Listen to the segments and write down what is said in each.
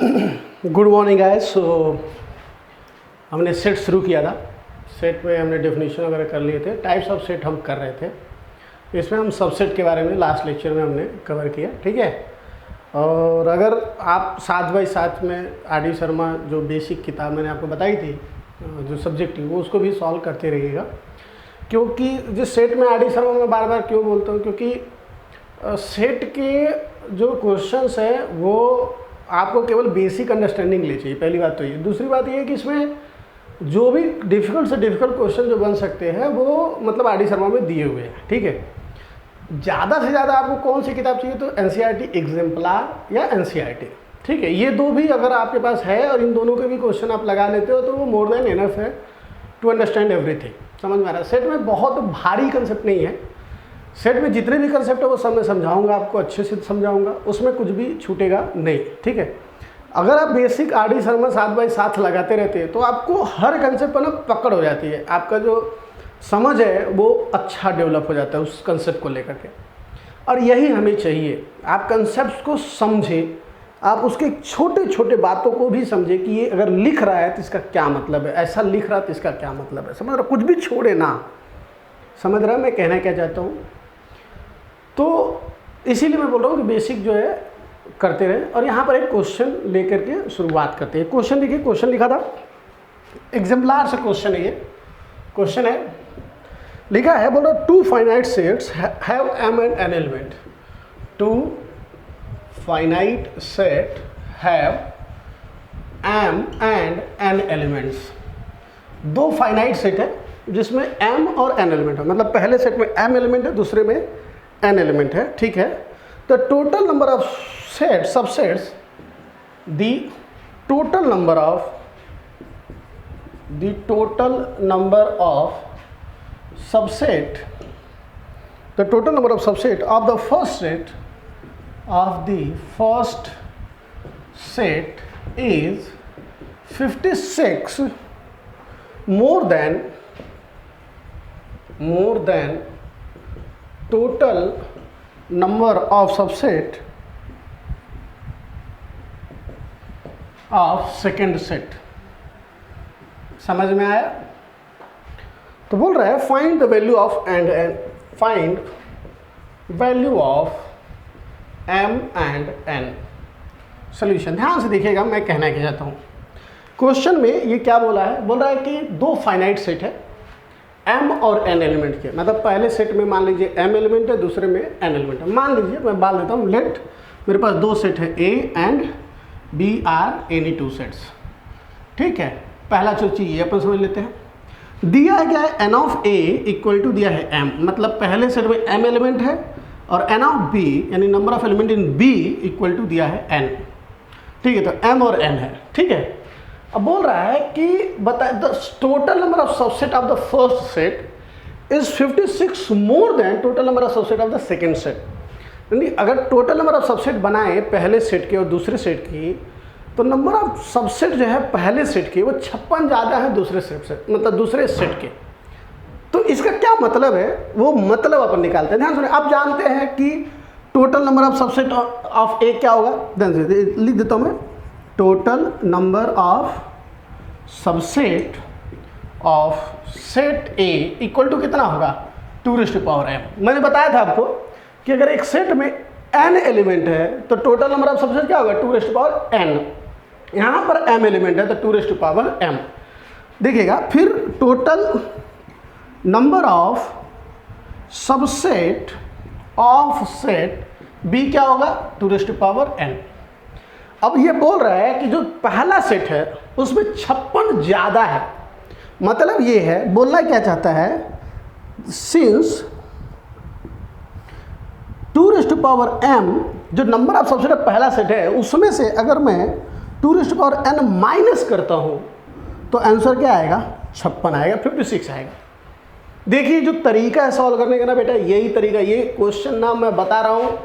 Good morning guys. सो हमने set शुरू किया था। सेट में हमने डेफिनेशन वगैरह कर लिए थे, टाइप्स ऑफ सेट हम कर रहे थे। इसमें हम सबसेट के बारे में लास्ट लेक्चर में हमने कवर किया, ठीक है। और अगर आप साथ बाई साथ में आर डी शर्मा जो बेसिक किताब मैंने आपको बताई थी जो सब्जेक्ट थी वो उसको भी सॉल्व करते रहिएगा, क्योंकि जिस सेट में आर डी शर्मा मैं बार बार क्यों बोलता हूँ, क्योंकि सेट के जो क्वेश्चंस हैं वो आपको केवल बेसिक अंडरस्टैंडिंग ले चाहिए। पहली बात तो ये। दूसरी बात ये है कि इसमें जो भी डिफ़िकल्ट से डिफ़िकल्ट क्वेश्चन जो बन सकते हैं वो मतलब आर डी शर्मा में दिए हुए हैं, ठीक है। ज़्यादा से ज़्यादा आपको कौन सी किताब चाहिए, तो एनसीईआरटी एग्जाम्पलर या एनसीईआरटी, ठीक है। ये दो भी अगर आपके पास है और इन दोनों के भी क्वेश्चन आप लगा लेते हो तो वो मोर देन इनफ है टू अंडरस्टैंड एवरीथिंग। समझ में आ रहा है। सेट में बहुत भारी कंसेप्ट नहीं है। सेट में जितने भी कंसेप्ट है वो सब मैं समझाऊंगा, आपको अच्छे से समझाऊंगा, उसमें कुछ भी छूटेगा नहीं, ठीक है। अगर आप बेसिक आर डी शर्मा साथ बाई साथ लगाते रहते हैं तो आपको हर कंसेप्ट पर ना पकड़ हो जाती है, आपका जो समझ है वो अच्छा डेवलप हो जाता है उस कंसेप्ट को लेकर के। और यही हमें चाहिए, आप कंसेप्ट को समझें, आप उसके छोटे छोटे बातों को भी समझें कि ये अगर लिख रहा है तो इसका क्या मतलब है, ऐसा लिख रहा है तो इसका क्या मतलब है। समझ रहा, कुछ भी छोड़े ना। समझ रहा है मैं कहना क्या चाहता हूँ। तो इसीलिए मैं बोल रहा हूँ कि बेसिक जो है करते रहे। और यहाँ पर एक क्वेश्चन लेकर के शुरुआत करते हैं। क्वेश्चन देखिए, क्वेश्चन लिखा था एग्जाम्पलर से क्वेश्चन है। ये क्वेश्चन है, लिखा है, बोल रहा two finite sets have m and n element. Two finite set have m and n elements. दो फाइनाइट सेट है जिसमें m और n एलिमेंट है, मतलब पहले सेट में m एलिमेंट है, दूसरे में n एलिमेंट है, ठीक है। The total number of set subsets, the total number of subset, the total number of subset of the first set is 56 more than total number of subset of second set। समझ में आया। तो बोल रहा है find the value of and find value of m and n। Solution ध्यान से देखिएगा, मैं कहना क्या चाहता हूँ। क्वेश्चन में ये क्या बोला है, बोल रहा है कि दो फाइनाइट सेट है m और n एलिमेंट के, मतलब पहले सेट में मान लीजिए m एलिमेंट है, दूसरे में n एलिमेंट है। मान लीजिए मैं बाल देता हूँ, लेट मेरे पास दो सेट है a and b are any two sets, ठीक है। पहला जो चीज़ ये अपन समझ लेते हैं। दिया है क्या है, n of a equal to दिया है m, मतलब पहले सेट में m एलिमेंट है, और n ऑफ b यानी number of element in b equal to दिया है n, ठीक है। तो m और n है, ठीक है। अब बोल रहा है कि बताए the total number of subset of the first set is 56 more than total number of subset of the second set. यानी अगर टोटल नंबर ऑफ सबसेट बनाए पहले सेट के और दूसरे सेट की, तो नंबर ऑफ सबसेट जो है पहले सेट के वो 56 ज़्यादा है दूसरे सेट से, मतलब दूसरे सेट के। तो इसका क्या मतलब है, वो मतलब अपन निकालते हैं। ध्यान सुनिए, आप जानते हैं कि total number of subset of A क्या होगा। ध्यान से लिख देता हूँ मैं, total number of subset of set A equal to कितना होगा, 2m। मैंने बताया था आपको कि अगर एक सेट में n एलिमेंट है तो टोटल नंबर ऑफ सबसेट क्या होगा, 2n। यहाँ पर m एलिमेंट है तो 2m। देखिएगा फिर total number of subset of set b क्या होगा, 2n। अब ये बोल रहा है कि जो पहला सेट है उसमें 56 ज़्यादा है, मतलब ये है, बोलना क्या चाहता है, सिंस 2m जो नंबर ऑफ सबसेट पहला सेट है उसमें से अगर मैं 2n माइनस करता हूँ तो आंसर क्या आएगा, 56 आएगा, 56 आएगा। देखिए जो तरीका है सॉल्व करने का ना बेटा, यही तरीका। ये क्वेश्चन ना मैं बता रहा हूँ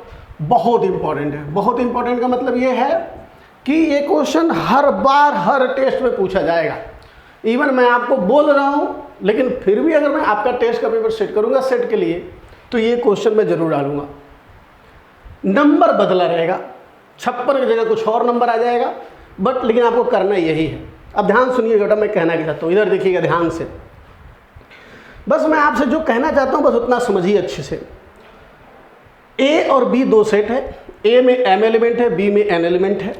बहुत इंपॉर्टेंट है। बहुत इंपॉर्टेंट का मतलब ये है कि ये क्वेश्चन हर बार हर टेस्ट में पूछा जाएगा। इवन मैं आपको बोल रहा हूँ, लेकिन फिर भी अगर मैं आपका टेस्ट का पेपर सेट करूँगा सेट के लिए तो ये क्वेश्चन मैं जरूर डालूंगा। नंबर बदला रहेगा, 56 की जगह कुछ और नंबर आ जाएगा, बट लेकिन आपको करना यही है। अब ध्यान सुनिएगा बेटा, मैं कहना क्या चाहता हूँ, इधर देखिएगा ध्यान से। बस मैं आपसे जो कहना चाहता हूँ बस उतना समझिए अच्छे से। ए और बी दो सेट है, ए में m एलिमेंट है, बी में n एलिमेंट है।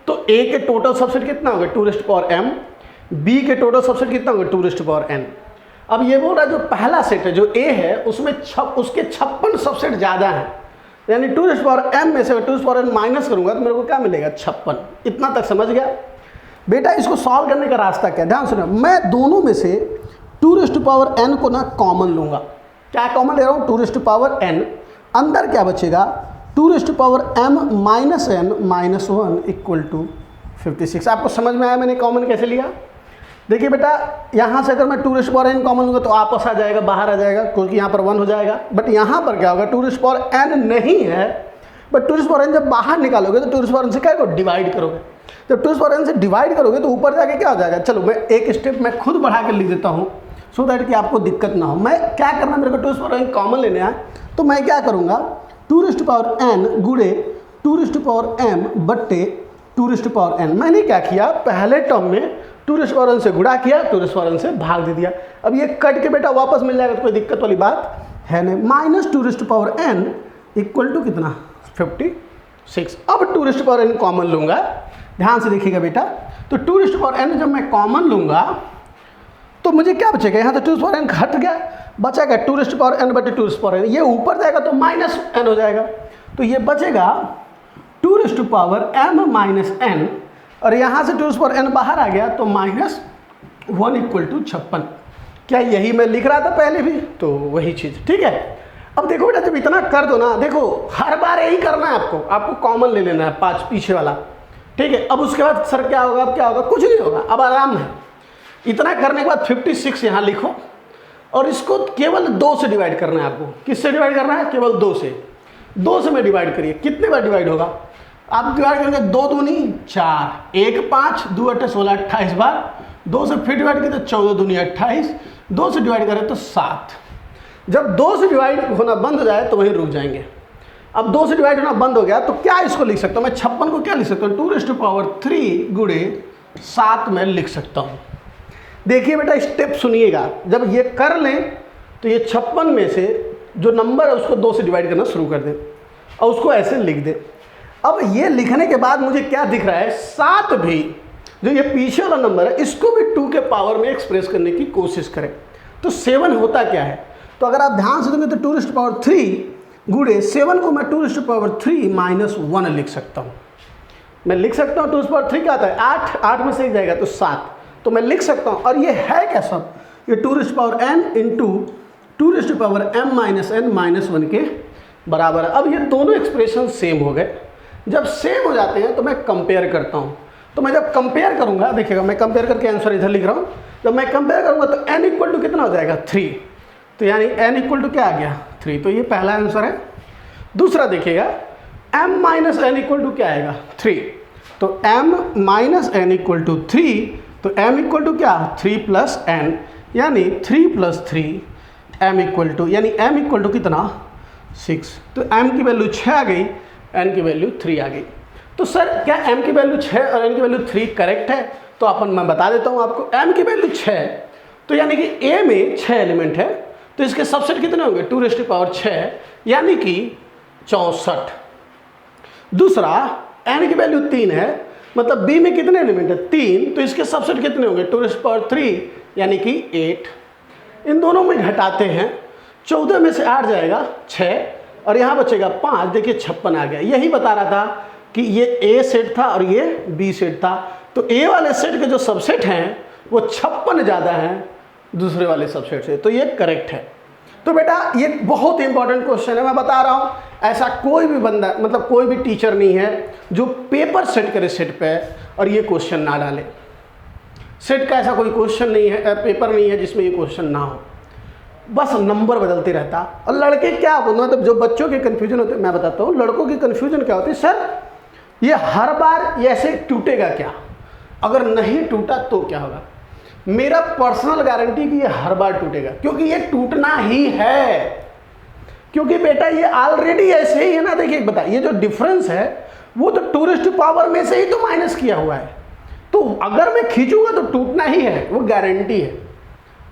तो ए के टोटल सबसेट कितना होगा 2m, बी के टोटल सबसेट कितना होगा 2n। अब ये बोल रहा है जो पहला सेट है जो ए है उसमें उसके 56 सबसेट ज़्यादा हैं, यानी 2m में से 2n माइनस करूंगा तो मेरे को क्या मिलेगा 56। इतना तक समझ गया बेटा। इसको सॉल्व करने का रास्ता क्या है, ध्यान सुनो। मैं दोनों में से 2n को ना कॉमन लूँगा। क्या कॉमन ले रहा हूँ 2n, अंदर क्या बचेगा 2m minus n minus 1 equal to 56। आपको समझ में आया मैंने कॉमन कैसे लिया? देखिए बेटा, यहाँ से अगर मैं 2n कॉमन लूँगा तो आपस आ जाएगा, बाहर आ जाएगा, क्योंकि यहाँ पर 1 हो जाएगा। बट यहाँ पर क्या होगा 2n नहीं है, बट 2n जब बाहर निकालोगे तो 2n से क्या करोगे डिवाइड करोगे। जब 2n से डिवाइड करोगे तो ऊपर जाके क्या हो जाएगा। चलो मैं एक स्टेप मैं खुद बढ़ा कर लिख देता हूँ सो दैट कि आपको दिक्कत ना हो। मैं क्या करना, मेरे को 2n कॉमन लेने हैं तो मैं क्या करूँगा 2n गुणे 2m बट्टे 2n। मैंने क्या किया, पहले टर्म में 2n से गुणा किया, 2n से भाग दे दिया। अब ये कट के बेटा वापस मिल जाएगा तो कोई दिक्कत वाली बात है नहीं। माइनस 2n इक्वल टू कितना 56। अब 2n कॉमन लूँगा, ध्यान से देखिएगा बेटा। तो 2n जब मैं कॉमन लूँगा तो मुझे क्या बचेगा, यहाँ तो 2n हट गया, बचेगा 2n बटे 2n। ये ऊपर जाएगा तो माइनस n हो जाएगा, तो ये बचेगा 2m माइनस n, और यहाँ से 2n बाहर आ गया तो माइनस 1 इक्वल टू 56। क्या यही मैं लिख रहा था पहले भी? तो वही चीज़, ठीक है। अब देखो बेटा, जब इतना कर दो ना, देखो हर बार यही करना है आपको कॉमन ले लेना है 5 पीछे वाला, ठीक है। अब उसके बाद सर क्या होगा, अब क्या होगा, कुछ नहीं होगा, अब आराम है। इतना करने के बाद 56 यहाँ लिखो और इसको केवल 2 से डिवाइड करना है आपको। किससे डिवाइड करना है? केवल 2 से। 2 से में डिवाइड करिए, कितने बार डिवाइड होगा आप डिवाइड करेंगे? 2 दूनी 4, 1 5, 2 8 16, 28 बार। 2 से फिर डिवाइड करें तो 14 दूनी 28, 2 से डिवाइड करें तो 7। जब 2 से डिवाइड होना बंद हो जाए तो वहीं रुक जाएंगे। अब 2 से डिवाइड होना बंद हो गया तो क्या इसको लिख सकता हूँ मैं? 56 को क्या लिख सकता हूँ 2⁻³ गुणे 7 में लिख सकता हूँ। देखिए बेटा, स्टेप सुनिएगा। जब ये कर लें तो ये 56 में से जो नंबर है उसको 2 से डिवाइड करना शुरू कर दें और उसको ऐसे लिख दें। अब ये लिखने के बाद मुझे क्या दिख रहा है, 7 भी जो ये पीछे वाला नंबर है इसको भी 2 के पावर में एक्सप्रेस करने की कोशिश करें। तो 7 होता क्या है, तो अगर आप ध्यान से देंगे तो 2⁻³ गुणे 7 को मैं 2⁻³ माइनस 1 लिख सकता हूँ। मैं लिख सकता हूँ 2⁻³ क्या आता है 8, 8 में से एक जाएगा तो 7, तो मैं लिख सकता हूँ। और ये है क्या सब, ये 2n into 2m minus n minus 1 के बराबर है। अब ये दोनों एक्सप्रेशन सेम हो गए। जब सेम हो जाते हैं तो मैं कंपेयर करता हूँ। तो मैं जब कंपेयर करूँगा, देखिएगा मैं कंपेयर करके आंसर इधर लिख रहा हूँ। जब मैं कंपेयर करूँगा तो n इक्वल टू कितना हो जाएगा 3, तो यानी n इक्वल टू क्या आ गया 3, तो ये पहला आंसर है। दूसरा देखिएगा m minus n equal to क्या आएगा 3, तो m minus n equal to 3, तो m इक्वल टू क्या 3 प्लस n, यानी 3 प्लस 3 m इक्वल टू, यानी m इक्वल टू कितना 6। तो m की वैल्यू 6 आ गई, n की वैल्यू 3 आ गई। तो सर क्या m की वैल्यू 6 और n की वैल्यू 3 करेक्ट है? तो अपन मैं बता देता हूँ आपको। m की वैल्यू 6, तो यानी कि a में 6 एलिमेंट है, तो इसके सबसेट कितने होंगे 2⁻6, यानी कि 64। दूसरा n की वैल्यू 3 है, मतलब b में कितने एलिमेंट है 3, तो इसके सबसेट कितने होंगे 2⁻3, यानी कि 8। इन दोनों में घटाते हैं, 14 में से 8 जाएगा 6 और यहाँ बचेगा 5। देखिए 56 आ गया। यही बता रहा था कि ये a सेट था और ये b सेट था। तो a वाले सेट के जो सबसेट हैं वो 56 ज़्यादा हैं दूसरे वाले सबसेट से, तो ये करेक्ट है। तो बेटा ये बहुत इंपॉर्टेंट क्वेश्चन है, मैं बता रहा हूँ। ऐसा कोई भी बंदा, मतलब कोई भी टीचर नहीं है जो पेपर सेट करे सेट पे और ये क्वेश्चन ना डाले। सेट का ऐसा कोई क्वेश्चन नहीं है, पेपर नहीं है जिसमें ये क्वेश्चन ना हो, बस नंबर बदलते रहता। और लड़के क्या मतलब जो बच्चों के कन्फ्यूजन होते हैं, मैं बताता हूँ लड़कों की कन्फ्यूजन क्या होती है, सर ये हर बार ये ऐसे टूटेगा क्या, अगर नहीं टूटा तो क्या होगा। मेरा पर्सनल गारंटी कि ये हर बार टूटेगा, क्योंकि ये टूटना ही है, क्योंकि बेटा ये ऑलरेडी ऐसे ही है ना। देखिए बता, ये जो डिफरेंस है वो तो टूरिस्ट पावर में से ही तो माइनस किया हुआ है। तो अगर मैं खींचूंगा तो टूटना ही है, वो गारंटी है।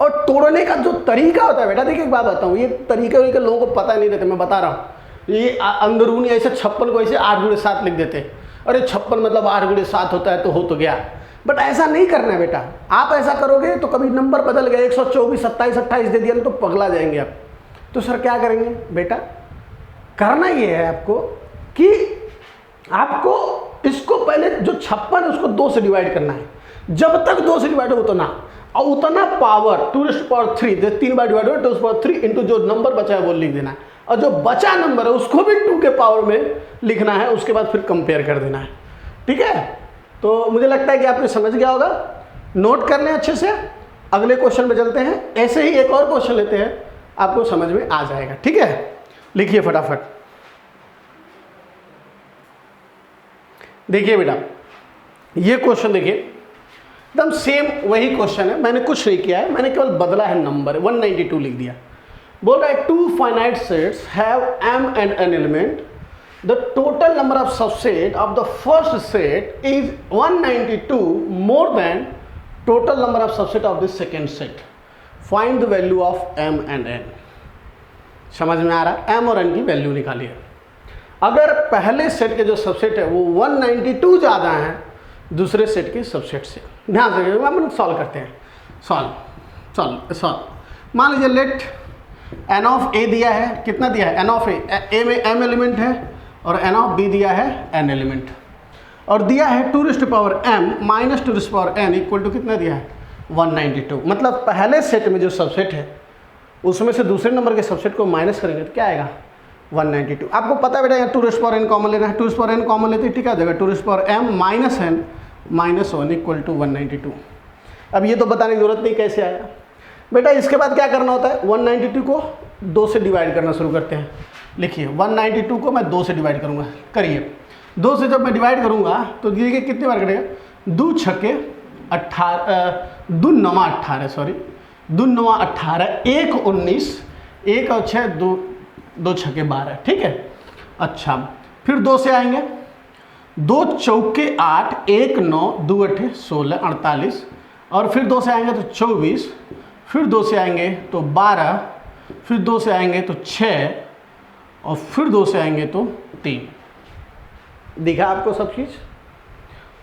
और तोड़ने का जो तरीका होता है बेटा, देखिए एक बात बताऊँ, ये तरीके के लोगों को पता नहीं रहते, मैं बता रहा हूँ। ये अंदरूनी ऐसे 56 को ऐसे 8 गुणे 7 लिख देते, अरे 56 मतलब 8 गुणे 7 होता है तो हो तो गया। बट ऐसा नहीं करना है बेटा। आप ऐसा करोगे तो कभी नंबर बदल गया, 124 27 28 दे दिया तो पगला जाएंगे आप। तो सर क्या करेंगे बेटा, करना ये है आपको कि आपको इसको पहले जो 56 है उसको 2 से डिवाइड करना है। जब तक 2 से डिवाइड हो उतना, और उतना पावर 2⁻³ 3 बार डिवाइड हो 2⁻³ इंटू जो नंबर बचा है वो लिख देना है। और जो बचा नंबर है उसको भी 2 के पावर में लिखना है, उसके बाद फिर कंपेयर कर देना है। ठीक है, तो मुझे लगता है कि आपने समझ गया होगा। नोट कर लें अच्छे से, अगले क्वेश्चन में चलते हैं। ऐसे ही एक और क्वेश्चन लेते हैं, आपको समझ में आ जाएगा। ठीक है, लिखिए फटाफट। देखिए बेटा, ये क्वेश्चन देखिए, एकदम सेम वही क्वेश्चन है, मैंने कुछ नहीं किया है, मैंने केवल बदला है नंबर, 192 लिख दिया। बोल रहा है 2 finite sets have m and n element, the total number of subset of the first set is 192 more than total number of subset of the second set, find the value of m and n। समझ में आ रहा है, m और n की value निकालिए। अगर पहले set के जो सबसेट है वो 192 ज़्यादा है दूसरे सेट के सबसेट से, ध्यान से हम सॉल्व करते हैं। सॉल्व मान लीजिए लेट n ऑफ a दिया है, कितना दिया है, n ऑफ a में m एलिमेंट है और n ऑफ b दिया है n एलिमेंट, और दिया है 2⁻m minus 2⁻n equal to कितना दिया है 192। मतलब पहले सेट में जो सबसेट है उसमें से दूसरे नंबर के सबसेट को माइनस करेंगे तो क्या आएगा 192। आपको पता है बेटा यहाँ 2⁻n कॉमन लेना है, 2⁻n कॉमन लेते ठीक है, जगह 2⁻m minus n minus 1 equal to 192। अब ये तो बताने की जरूरत नहीं कैसे आया बेटा। इसके बाद क्या करना होता है, 192 को 2 से डिवाइड करना शुरू करते हैं। लिखिए 192 को मैं 2 से डिवाइड करूँगा, करिए। 2 से जब मैं डिवाइड करूँगा तो देखिए कितनी बार करेगा, 2 छक्के 18, 2 9 18 सॉरी 2 9 18, 1 19, 1 और 6 2 छक्के 12, ठीक है। अच्छा फिर 2 से आएंगे, 2 चौके 8, 1 9, 2 8 16 48, और फिर 2 से आएंगे तो 24, फिर 2 से आएंगे तो 12, फिर 2 से आएंगे तो 6, और फिर 2 से आएंगे तो 3। दिखा आपको सब चीज़,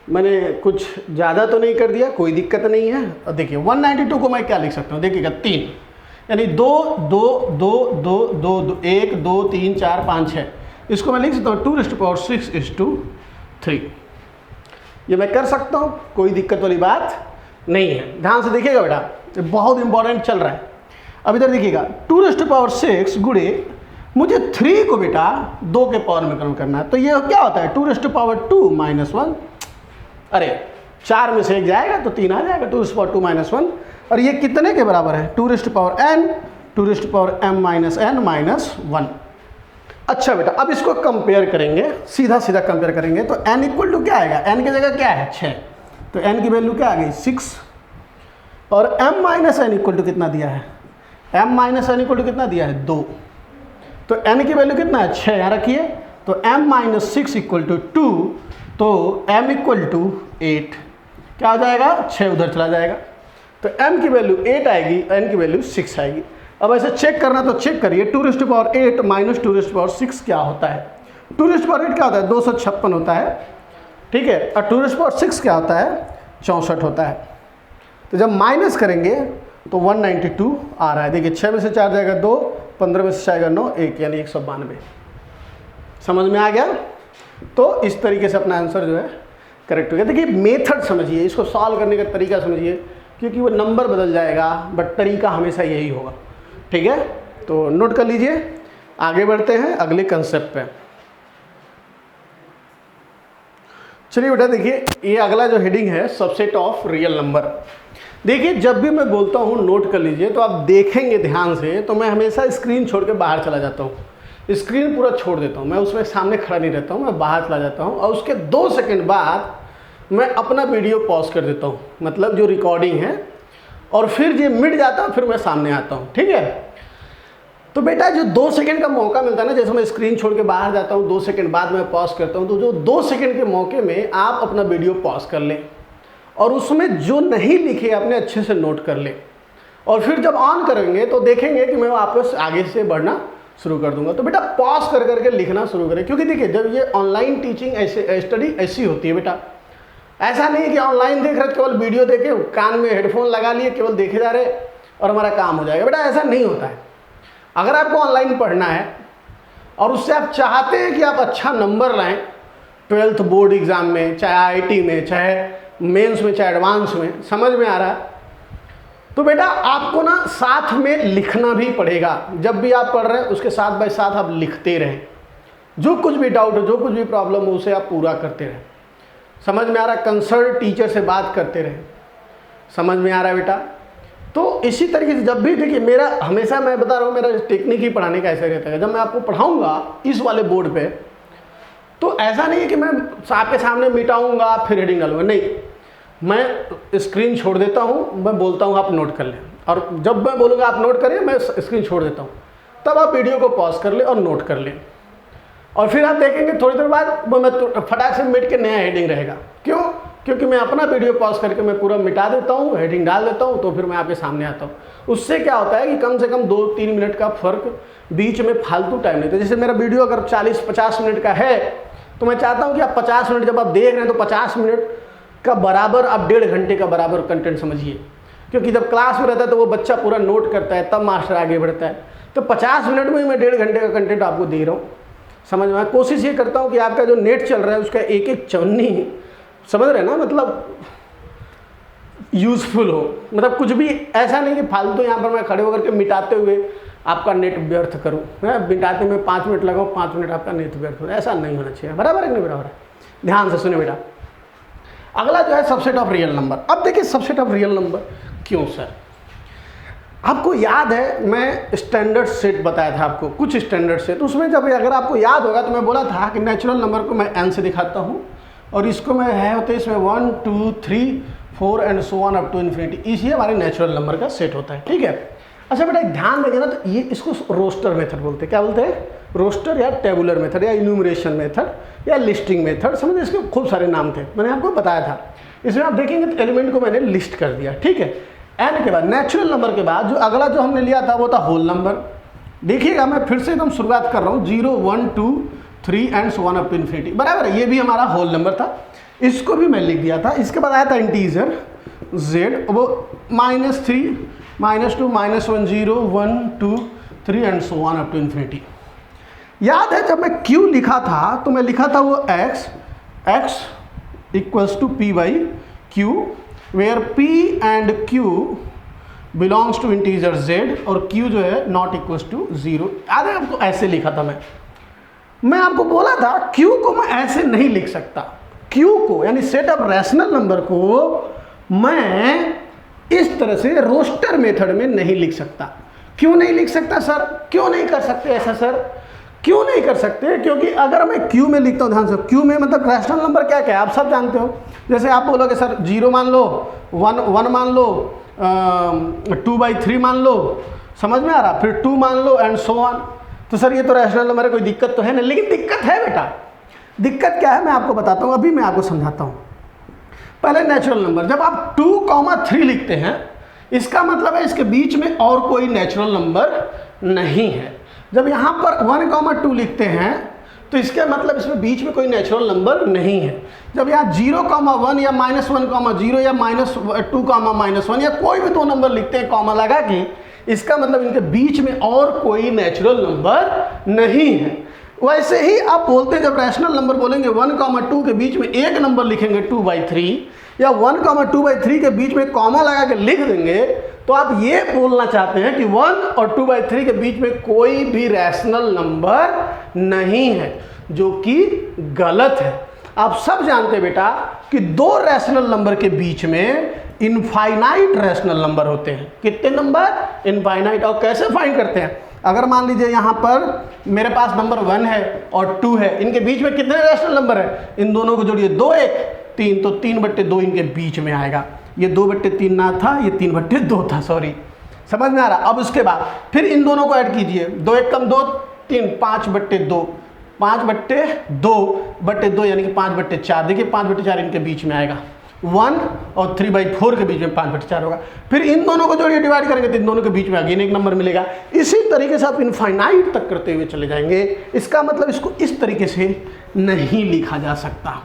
मैंने कुछ ज़्यादा तो नहीं कर दिया, कोई दिक्कत नहीं है। और देखिए 192 को मैं क्या लिख सकता हूँ, देखिएगा 3, यानी 2 2 2 2 2 2 1 2 3 4 5 6, इसको मैं लिख सकता हूँ 2⁻6:3। ये मैं कर सकता हूँ, कोई दिक्कत वाली बात नहीं है। ध्यान से देखिएगा बेटा, ये बहुत इंपॉर्टेंट चल रहा है। अब इधर देखिएगा 2⁻6 गुणे मुझे 3 को बेटा 2 के पावर में कन्वर्ट करना है, तो ये क्या होता है 2⁻2 - 1। अरे 4 में से 1 जाएगा तो 3 आ जाएगा, 2⁻2 - 1, और ये कितने के बराबर है 2⁻n 2⁻m - n-1। अच्छा बेटा, अब इसको कंपेयर करेंगे, सीधा सीधा कंपेयर करेंगे तो n इक्वल टू क्या आएगा, n की जगह क्या है 6, तो n की वैल्यू क्या आ गई 6, और m - n इक्वल टू कितना दिया है, m - n इक्वल टू कितना दिया है 2, तो n की वैल्यू कितना है 6, यहाँ रखिए, तो m - 6 इक्वल टू 2, तो m इक्वल टू 8, क्या हो जाएगा 6 उधर चला जाएगा, तो m की वैल्यू 8 आएगी, n की वैल्यू 6 आएगी। अब ऐसे चेक करना तो चेक करिए, 2⁸ माइनस 2�6 क्या होता है, 2⁸ क्या होता है 256 होता है, ठीक है, और 2�6 क्या होता है 64 होता है। तो जब माइनस करेंगे तो 192 आ रहा है। देखिए 6 में से 4 जाएगा 2, 15 में से जाएगा 9, 1 यानी 192। समझ में आ गया? तो इस तरीके से अपना आंसर जो है करेक्ट हो गया। देखिए मेथड समझिए, इसको सॉल्व करने का तरीका समझिए, क्योंकि वो नंबर बदल जाएगा बट तरीका हमेशा यही होगा, ठीक है। तो नोट कर लीजिए, आगे बढ़ते हैं अगले कंसेप्ट पे। चलिए बेटा देखिए, ये अगला जो हेडिंग है सबसेट ऑफ रियल नंबर। देखिए जब भी मैं बोलता हूँ नोट कर लीजिए, तो आप देखेंगे ध्यान से, तो मैं हमेशा स्क्रीन छोड़ के बाहर चला जाता हूँ, स्क्रीन पूरा छोड़ देता हूँ, मैं उसमें सामने खड़ा नहीं रहता हूँ, मैं बाहर चला जाता हूँ, और उसके 2 सेकंड बाद मैं अपना वीडियो पॉज कर देता हूँ, मतलब जो रिकॉर्डिंग है, और फिर ये मिट जाता है, फिर मैं सामने आता हूँ, ठीक है। तो बेटा जो 2 सेकंड का मौका मिलता है ना, जैसे मैं स्क्रीन छोड़ के बाहर जाता हूँ, 2 सेकंड बाद मैं पॉज करता हूँ, तो जो 2 सेकंड के मौके में आप अपना वीडियो पॉज कर लें और उसमें जो नहीं लिखे अपने अच्छे से नोट कर ले, और फिर जब ऑन करेंगे तो देखेंगे कि मैं वापस आगे से बढ़ना शुरू कर दूंगा। तो बेटा पॉज कर करके लिखना शुरू करें, क्योंकि देखिए जब ये ऑनलाइन टीचिंग ऐसे स्टडी ऐसी होती है बेटा, ऐसा नहीं है कि ऑनलाइन देख रहे केवल वीडियो देखे, कान में हेडफोन लगा लिए, केवल देखे जा रहे और हमारा काम हो जाएगा। बेटा ऐसा नहीं होता है। अगर आपको ऑनलाइन पढ़ना है और उससे आप चाहते हैं कि आप अच्छा नंबर लाएं 12th बोर्ड एग्जाम में, चाहे आईआईटी में, चाहे मेंस में, चाहे एडवांस में, समझ में आ रहा है, तो बेटा आपको ना साथ में लिखना भी पड़ेगा। जब भी आप पढ़ रहे हैं उसके साथ बाय साथ आप लिखते रहें, जो कुछ भी डाउट हो, जो कुछ भी प्रॉब्लम हो उसे आप पूरा करते रहें। समझ में आ रहा है? कंसर्न टीचर से बात करते रहें। समझ में आ रहा है बेटा? तो इसी तरीके से जब भी देखिए मेरा हमेशा मैं बता रहा हूँ, मेरा टेक्निक ही पढ़ाने का ऐसा रहता है। जब मैं आपको पढ़ाऊँगा इस वाले बोर्ड पे, तो ऐसा नहीं है कि मैं आपके सामने मिटाऊँगा फिर हेडिंग डालूंगा, नहीं, मैं स्क्रीन छोड़ देता हूँ, मैं बोलता हूँ आप नोट कर लें, और जब मैं बोलूँगा आप नोट करें मैं स्क्रीन छोड़ देता हूँ, तब आप वीडियो को पॉज कर लें और नोट कर लें। और फिर आप देखेंगे थोड़ी देर बाद मैं फटाक से मिट के नया हेडिंग रहेगा। क्यों? क्योंकि मैं अपना वीडियो पॉज करके मैं पूरा मिटा देता हूँ, हेडिंग डाल देता हूँ, तो फिर मैं आपके सामने आता हूँ। उससे क्या होता है कि कम से कम 2-3 मिनट का फर्क, बीच में फालतू टाइम नहीं। तो जैसे मेरा वीडियो अगर 40-50 मिनट का है, तो मैं चाहता हूँ कि आप 50 मिनट जब आप देख रहे हैं तो 50 मिनट का बराबर आप 1.5 घंटे का बराबर कंटेंट समझिए। क्योंकि जब क्लास में रहता है तो वो बच्चा पूरा नोट करता है, तब मास्टर आगे बढ़ता है। तो 50 मिनट में मैं 1.5 घंटे का कंटेंट आपको दे रहा हूँ। समझ में? कोशिश ये करता हूँ कि आपका जो नेट चल रहा है उसका एक एक चवन्नी, समझ रहे हैं ना, मतलब यूजफुल हो। मतलब कुछ भी ऐसा नहीं कि फालतू यहाँ पर मैं खड़े होकर के मिटाते हुए आपका नेट व्यर्थ करूँ, मिटाते में 5 मिनट लगाऊँ, 5 मिनट आपका नेट व्यर्थ हो, ऐसा नहीं होना चाहिए। बराबर है नहीं बराबर है? ध्यान से सुने बेटा। अगला जो है सबसेट ऑफ रियल नंबर। अब देखिए सबसेट ऑफ रियल नंबर क्यों सर? आपको याद है मैं स्टैंडर्ड सेट बताया था आपको, कुछ स्टैंडर्ड सेट, उसमें जब अगर आपको याद होगा तो मैं बोला था कि नेचुरल नंबर को मैं n से दिखाता हूँ और इसको मैं है होते इसमें 1 2 3 4 and so on up to infinity. इसी हमारे नेचुरल नंबर का सेट होता है। ठीक है? अच्छा बेटा ध्यान देंगे ना, तो ये इसको रोस्टर मेथड बोलते हैं। क्या बोलते हैं? रोस्टर या टेबुलर मेथड या इन्यूमरेशन मेथड या लिस्टिंग मेथड, समझ, इसके खूब सारे नाम थे, मैंने आपको बताया था। इसमें आप देखेंगे तो एलिमेंट को मैंने लिस्ट कर दिया। ठीक है? एन के बाद नेचुरल नंबर के बाद जो अगला जो हमने लिया था वो था होल नंबर। देखिएगा मैं फिर से एकदम शुरुआत कर रहा हूँ, 0 1 2 3 and so on up to infinity. बराबर है? ये भी हमारा होल नंबर था, इसको भी मैं लिख दिया था। इसके बाद आया था इंटीजर z, वो -3 -2 -1 0 1 2 3 and so on up to infinity. याद है जब मैं q लिखा था तो मैं लिखा था वो x equals to p by q, where p and q belongs to integer z और q जो है नॉट इक्वल्स टू 0। याद है आपको? ऐसे लिखा था मैं आपको बोला था q को मैं ऐसे नहीं लिख सकता। q को यानी सेट ऑफ रैशनल नंबर को मैं इस तरह से रोस्टर मेथड में नहीं लिख सकता। क्यों नहीं लिख सकता सर? क्यों नहीं कर सकते ऐसा सर? क्यों नहीं कर सकते? क्योंकि अगर मैं q में लिखता हूँ, ध्यान से, q में मतलब रैशनल नंबर क्या क्या है आप सब जानते हो। जैसे आप बोलोगे सर 0 मान लो, 1 मान लो, 2/3 मान लो, समझ में आ रहा, फिर 2 मान लो एंड सो ऑन। तो सर ये तो रैशनल नंबर है, कोई दिक्कत तो है नहीं। लेकिन दिक्कत है बेटा। दिक्कत क्या है मैं आपको बताता हूँ, अभी मैं आपको समझाता हूँ। पहले नेचुरल नंबर, जब आप 2,3 लिखते हैं इसका मतलब है इसके बीच में और कोई नेचुरल नंबर नहीं है। जब यहाँ पर 1,2 लिखते हैं तो इसका मतलब इसमें बीच में कोई नेचुरल नंबर नहीं है। जब यहाँ 0,1 या -1,0 या -2,-1 या कोई भी दो नंबर लिखते हैं कॉमा लगा के, इसका मतलब इनके बीच में और कोई नेचुरल नंबर नहीं है। वैसे ही आप बोलते हैं जब रैशनल नंबर बोलेंगे 1,2 के बीच में एक नंबर लिखेंगे 2/3 या 1,2/3 के बीच में कॉमा लगा के लिख देंगे, तो आप ये बोलना चाहते हैं कि 1 और 2/3 के बीच में कोई भी रैशनल नंबर नहीं है, जो कि गलत है। आप सब जानते हैं बेटा कि दो रैशनल नंबर के बीच में इनफाइनाइट रैशनल नंबर होते हैं। कितने नंबर? इनफाइनाइट। और कैसे फाइंड करते हैं? अगर मान लीजिए यहाँ पर मेरे पास नंबर 1 है और 2 है, इनके बीच में कितने रैशनल नंबर है? इन दोनों को जोड़िए, 2 1 3, तो 3/2 इनके बीच में आएगा। ये 2/3 ना था, ये 3/2 था, सॉरी, समझ में आ रहा। अब उसके बाद फिर इन दोनों को ऐड कीजिए, 2 1 कम 2 3, 5/2, 5/2 यानी कि 5/4। देखिए 5/4 इनके बीच में आएगा। 1 और 3/4 के बीच में 5/4 होगा। फिर इन दोनों को जोड़िए, डिवाइड करेंगे तो इन दोनों के बीच में अगेन एक नंबर मिलेगा। इसी तरीके से आप इनफाइनाइट तक करते हुए चले जाएंगे। इसका मतलब इसको इस तरीके से नहीं लिखा जा सकता।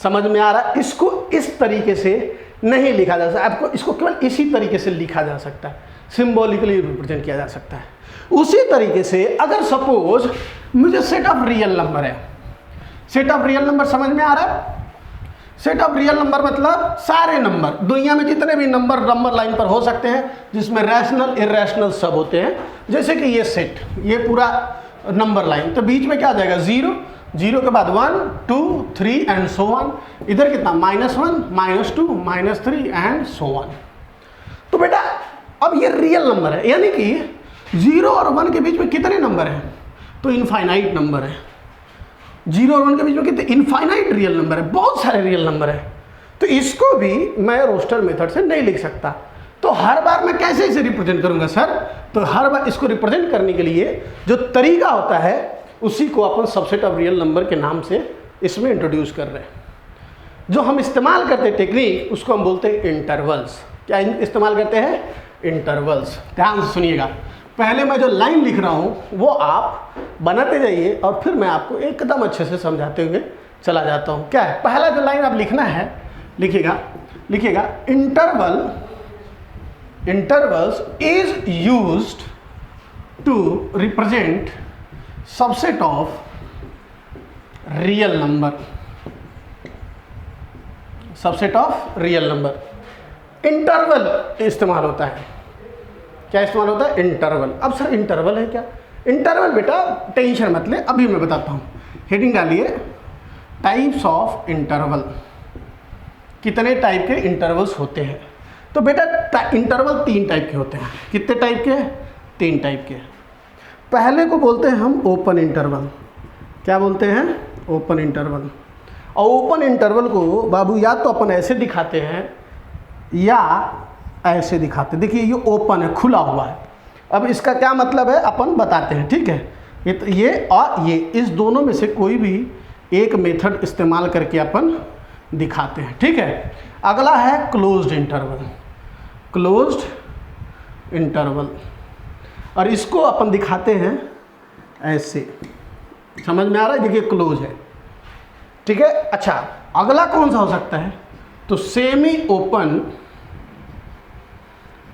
समझ में आ रहा है? इसको इस तरीके से नहीं लिखा जा सकता, आपको इसको केवल इसी तरीके से लिखा जा सकता है, सिंबॉलिकली रिप्रेजेंट किया जा सकता है। उसी तरीके से अगर सपोज मुझे सेट ऑफ रियल नंबर है, सेट ऑफ रियल नंबर समझ में आ रहा है? सेट ऑफ रियल नंबर मतलब सारे नंबर, दुनिया में जितने भी नंबर लाइन पर हो सकते हैं, जिसमें रैशनल इरेशनल सब होते हैं। जैसे कि ये सेट, ये पूरा नंबर लाइन, तो बीच में क्या आ जाएगा? 0, 0 के बाद 1, 2, 3 एंड सो ऑन। इधर कितना? -1, -2, -3 एंड सो ऑन। तो बेटा अब ये रियल नंबर है, यानी कि 0 और 1 के बीच में कितने नंबर हैं? तो इनफाइनाइट नंबर है। 0 और 1 के बीच में कितने? इनफाइनाइट रियल नंबर है, बहुत सारे रियल नंबर है। तो इसको भी मैं रोस्टर मेथड से नहीं लिख सकता। तो हर बार मैं कैसे इसे रिप्रेजेंट करूंगा सर? तो हर बार इसको रिप्रेजेंट करने के लिए जो तरीका होता है उसी को अपन सबसेट ऑफ रियल नंबर के नाम से इसमें इंट्रोड्यूस कर रहे हैं। जो हम इस्तेमाल करते हैं टेक्निक, उसको हम बोलते हैं इंटरवल्स। क्या इस्तेमाल करते हैं? इंटरवल्स। ध्यान से सुनिएगा, पहले मैं जो लाइन लिख रहा हूँ वो आप बनाते जाइए और फिर मैं आपको एकदम अच्छे से समझाते हुए चला जाता हूँ। क्या है? पहला जो लाइन आप लिखना है, लिखिएगा intervals is used to represent subset of real number. Subset of real number interval इस्तेमाल होता है। क्या इस्तेमाल होता है? इंटरवल। अब सर इंटरवल है क्या? इंटरवल बेटा टेंशन मत ले, अभी मैं बताता हूँ। हेडिंग डालिए टाइप्स ऑफ इंटरवल। कितने टाइप के इंटरवल्स होते हैं? तो बेटा इंटरवल 3 टाइप के होते हैं। कितने टाइप के? 3 टाइप के। पहले को बोलते हैं हम ओपन इंटरवल। क्या बोलते हैं? Open interval. और ओपन इंटरवल को बाबू या तो अपन ऐसे दिखाते हैं या ऐसे दिखाते हैं। देखिए ये ओपन है, खुला हुआ है। अब इसका क्या मतलब है अपन बताते हैं, ठीक है? ये और ये, इस दोनों में से कोई भी एक मेथड इस्तेमाल करके अपन दिखाते हैं, ठीक है? अगला है क्लोज्ड इंटरवल। क्लोज्ड इंटरवल, और इसको अपन दिखाते हैं ऐसे। समझ में आ रहा है? देखिए क्लोज है, ठीक है? अच्छा, अगला कौन सा हो सकता है? तो सेमी ओपन,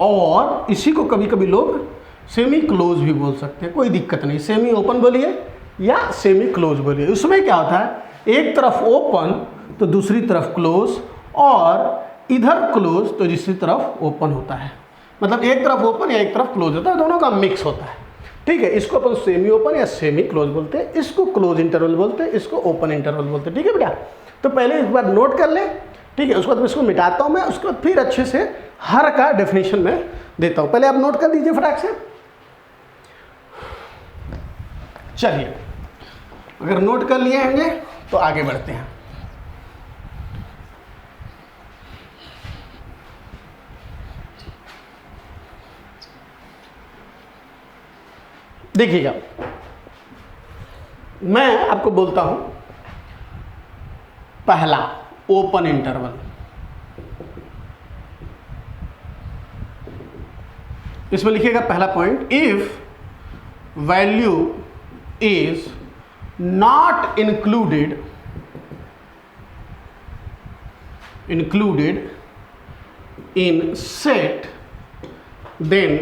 और इसी को कभी कभी लोग सेमी क्लोज भी बोल सकते हैं, कोई दिक्कत नहीं। सेमी ओपन बोलिए या सेमी क्लोज बोलिए। उसमें क्या होता है? एक तरफ ओपन तो दूसरी तरफ क्लोज, और इधर क्लोज तो दूसरी तरफ ओपन होता है। मतलब एक तरफ ओपन या एक तरफ क्लोज होता है, दोनों का मिक्स होता है, ठीक है? इसको अपन सेमी ओपन या सेमी क्लोज बोलते हैं, इसको क्लोज इंटरवल बोलते हैं, इसको ओपन इंटरवल बोलते हैं, ठीक है बेटा? तो पहले एक बार नोट कर ले, ठीक है? उसके बाद इसको मिटाता हूँ मैं, उसके बाद फिर अच्छे से हर का डेफिनेशन में देता हूँ। पहले आप नोट कर दीजिए फटाक से। चलिए, अगर नोट कर लिए होंगे तो आगे बढ़ते हैं। देखिएगा, मैं आपको बोलता हूं पहला ओपन इंटरवल। इसमें लिखिएगा पहला point, if value is not included in set, then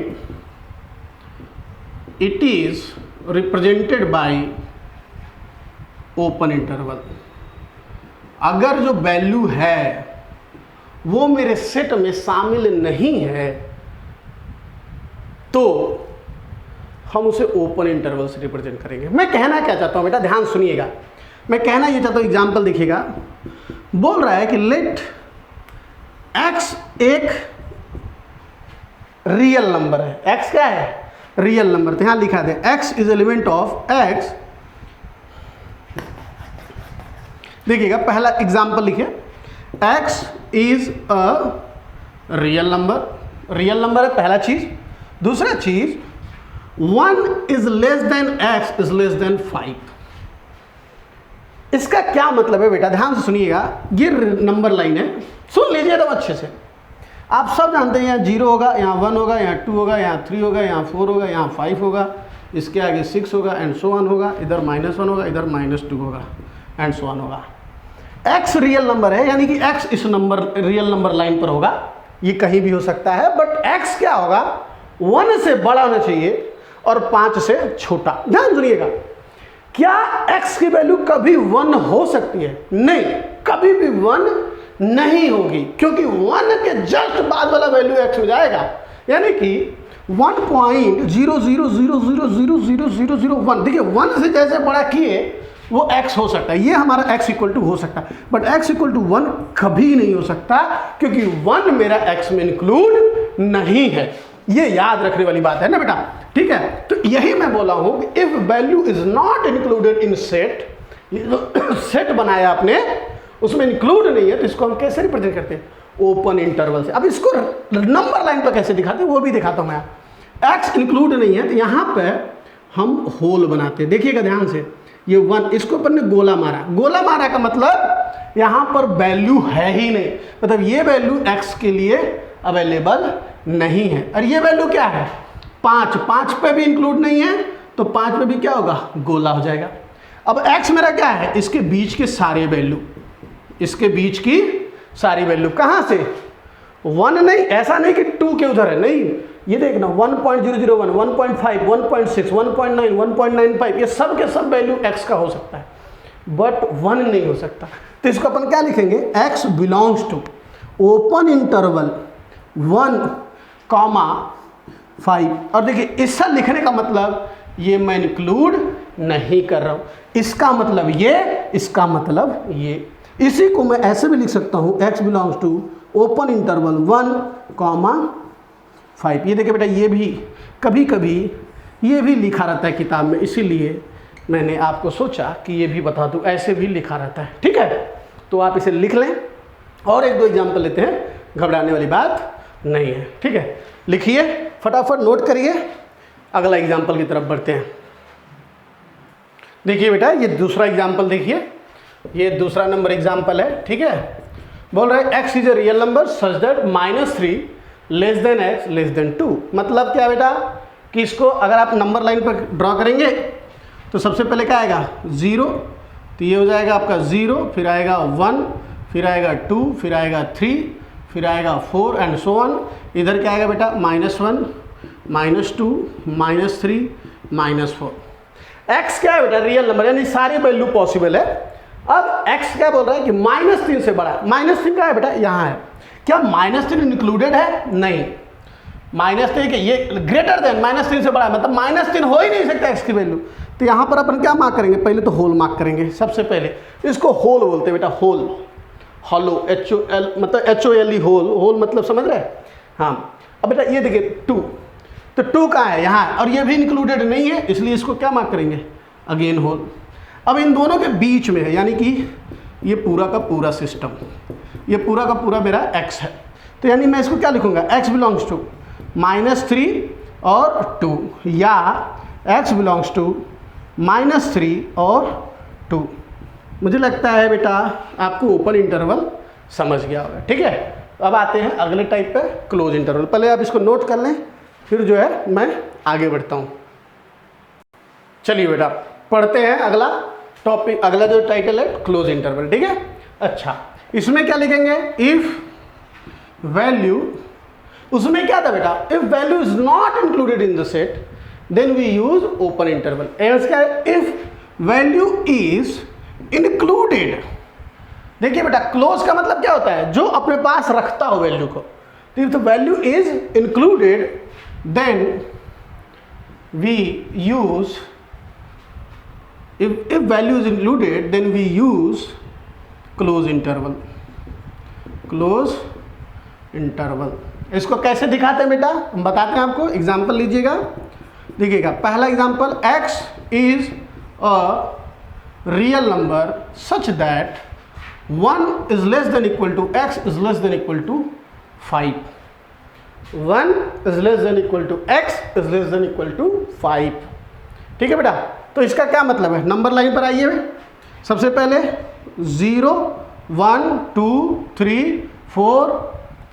it is represented by open interval। अगर जो वैल्यू है वो मेरे सेट में शामिल नहीं है तो हम उसे ओपन इंटरवल से रिप्रेजेंट करेंगे। मैं कहना क्या चाहता हूं बेटा, ध्यान सुनिएगा। मैं कहना ये चाहता हूं, एग्जाम्पल देखिएगा, बोल रहा है कि लेट x एक रियल नंबर है। x क्या है? Real number. तो यहां लिखा दे x is element of x। देखिएगा पहला एग्जाम्पल लिखिए, x is a real number. Real number है पहला चीज। दूसरा चीज, 1 is less than x is less than 5। इसका क्या मतलब है बेटा, ध्यान से सुनिएगा, ये नंबर लाइन है, सुन लीजिए एकदम अच्छे से। आप सब जानते हैं यहाँ 0 होगा, यहाँ 1 होगा, यहाँ 2 होगा, यहाँ 3 होगा, यहाँ 4 होगा, यहाँ 5 होगा, इसके आगे 6 होगा एंड सो ऑन होगा, इधर -1 होगा, इधर -2 होगा एंड सो ऑन होगा। x रियल नंबर है, यानी कि x इस नंबर रियल नंबर लाइन पर होगा, ये कहीं भी हो सकता है, बट x क्या होगा, 1 से बड़ा होना चाहिए और 5 से छोटा। ध्यान सुनिएगा, क्या x की वैल्यू कभी 1 हो सकती है? नहीं, कभी भी 1 नहीं होगी, क्योंकि 1 के जस्ट बाद वाला वैल्यू x हो जाएगा, यानी कि 1.00000001। देखिए 1 से जैसे बड़ा किए वो x हो सकता है, ये हमारा x इक्वल टू हो सकता है, बट x इक्वल टू 1 कभी नहीं हो सकता, क्योंकि 1 मेरा x में इंक्लूड नहीं है। ये याद रखने वाली बात है ना बेटा, ठीक है। तो यही मैं बोला हूं कि if value is not included in set, ये जो सेट बनाया आपने उसमें इंक्लूड नहीं है, तो इसको हम कैसे रिप्रेजेंट करते हैं, ओपन इंटरवल से। अब इसको नंबर लाइन पर कैसे दिखाते हैं वो भी दिखाता हूं मैं। x इंक्लूड नहीं है तो यहां पे हम होल बनाते हैं, देखिएगा ध्यान से, ये 1, इसको अपन ने गोला मारा, गोला मारा का मतलब यहां पर वैल्यू है ही नहीं, मतलब ये वैल्यू x के लिए अवेलेबल नहीं है। और ये वैल्यू क्या है, 5 पे भी इंक्लूड नहीं है, तो 5 पे भी क्या होगा, गोला हो जाएगा। अब x मेरा क्या है, इसके बीच के सारे वैल्यू, इसके बीच की सारी वैल्यू, कहां से, 1 नहीं, ऐसा नहीं कि 2 के उधर है, नहीं, ये देखना 1.001, 1.5, 1.6, 1.9, 1.95, ये सब के सब वैल्यू x का हो सकता है, बट 1 नहीं हो सकता। तो इसको अपन क्या लिखेंगे, x belongs to open interval 1,5। और देखिए इसका लिखने का मतलब ये मैं इंक्लूड नहीं कर रहा हूं, इसका मतलब ये, इसका मतलब ये। इसी को मैं ऐसे भी लिख सकता हूं, x belongs to open interval 1,5। ये देखिए बेटा, ये भी कभी कभी ये भी लिखा रहता है किताब में, इसीलिए मैंने आपको सोचा कि ये भी बता दूं, ऐसे भी लिखा रहता है, ठीक है। तो आप इसे लिख लें, और 1-2 एग्जाम्पल लेते हैं, घबराने वाली बात नहीं है, ठीक है। लिखिए फटाफट, नोट करिए, अगला एग्जाम्पल की तरफ बढ़ते हैं। देखिए बेटा, ये दूसरा एग्जाम्पल देखिए, ये दूसरा नंबर एग्जाम्पल है, ठीक है। बोल रहे हैं x is a real number such that -3 less than x less then 2। मतलब क्या बेटा, कि इसको अगर आप नंबर लाइन पर ड्रॉ करेंगे तो सबसे पहले क्या आएगा, 0, तो ये हो जाएगा आपका 0, फिर आएगा 1, फिर आएगा 2, फिर आएगा 3, फिर आएगा 4 एंड सो ऑन। इधर क्या आएगा बेटा, -1, -2, -3, -4। x क्या है बेटा, रियल नंबर, यानी सारी वैल्यू पॉसिबल है। अब x क्या बोल रहा है कि -3 से बड़ा, -3 क्या है बेटा, यहाँ है, क्या -3 इंक्लूडेड है, नहीं, -3 के ये ग्रेटर देन -3 से बड़ा है, मतलब -3 हो ही नहीं सकता x की वैल्यू। तो यहाँ पर अपन क्या मार्क करेंगे, पहले तो होल मार्क करेंगे, सबसे पहले इसको होल बोलते हैं बेटा, होल, हॉलो, HOL मतलब HOLE, होल, होल मतलब समझ रहे हैं, हाँ। अब बेटा ये देखिए 2, तो 2 कहाँ है, यहाँ है, और ये भी इंक्लूडेड नहीं है, इसलिए इसको क्या मार्क करेंगे, अगेन होल। अब इन दोनों के बीच में है, यानी कि ये पूरा का पूरा सिस्टम, ये पूरा का पूरा मेरा x है, तो यानी मैं इसको क्या लिखूंगा, x बिलोंग्स टू -3 और 2, या x बिलोंग्स टू -3 और 2। मुझे लगता है बेटा आपको ओपन इंटरवल समझ गया होगा, ठीक है। अब आते हैं अगले टाइप पे, क्लोज इंटरवल। पहले आप इसको नोट कर लें, फिर जो है मैं आगे बढ़ता हूँ। चलिए बेटा पढ़ते हैं अगला टॉपिक, अगला जो टाइटल है क्लोज इंटरवल, ठीक है। अच्छा, इसमें क्या लिखेंगे, इफ वैल्यू, उसमें क्या था बेटा, if value is not included in the set then we use open interval. Else क्या है, इफ वैल्यू इज इंक्लूडेड। देखिए बेटा, क्लोज का मतलब क्या होता है, जो अपने पास रखता हो वैल्यू को। If the value is included then we use, if value is included then we use close interval, close interval। इसको कैसे दिखाते हैं बेटा, हम बताते हैं आपको, एग्जांपल लीजिएगा, देखिएगा। पहला example, x is a real number such that 1 is less than equal to x is less than equal to 5, 1 is less than equal to x is less than equal to 5, ठीक है बेटा। तो इसका क्या मतलब है, नंबर लाइन पर आइए, सबसे पहले 0 1 2 3 4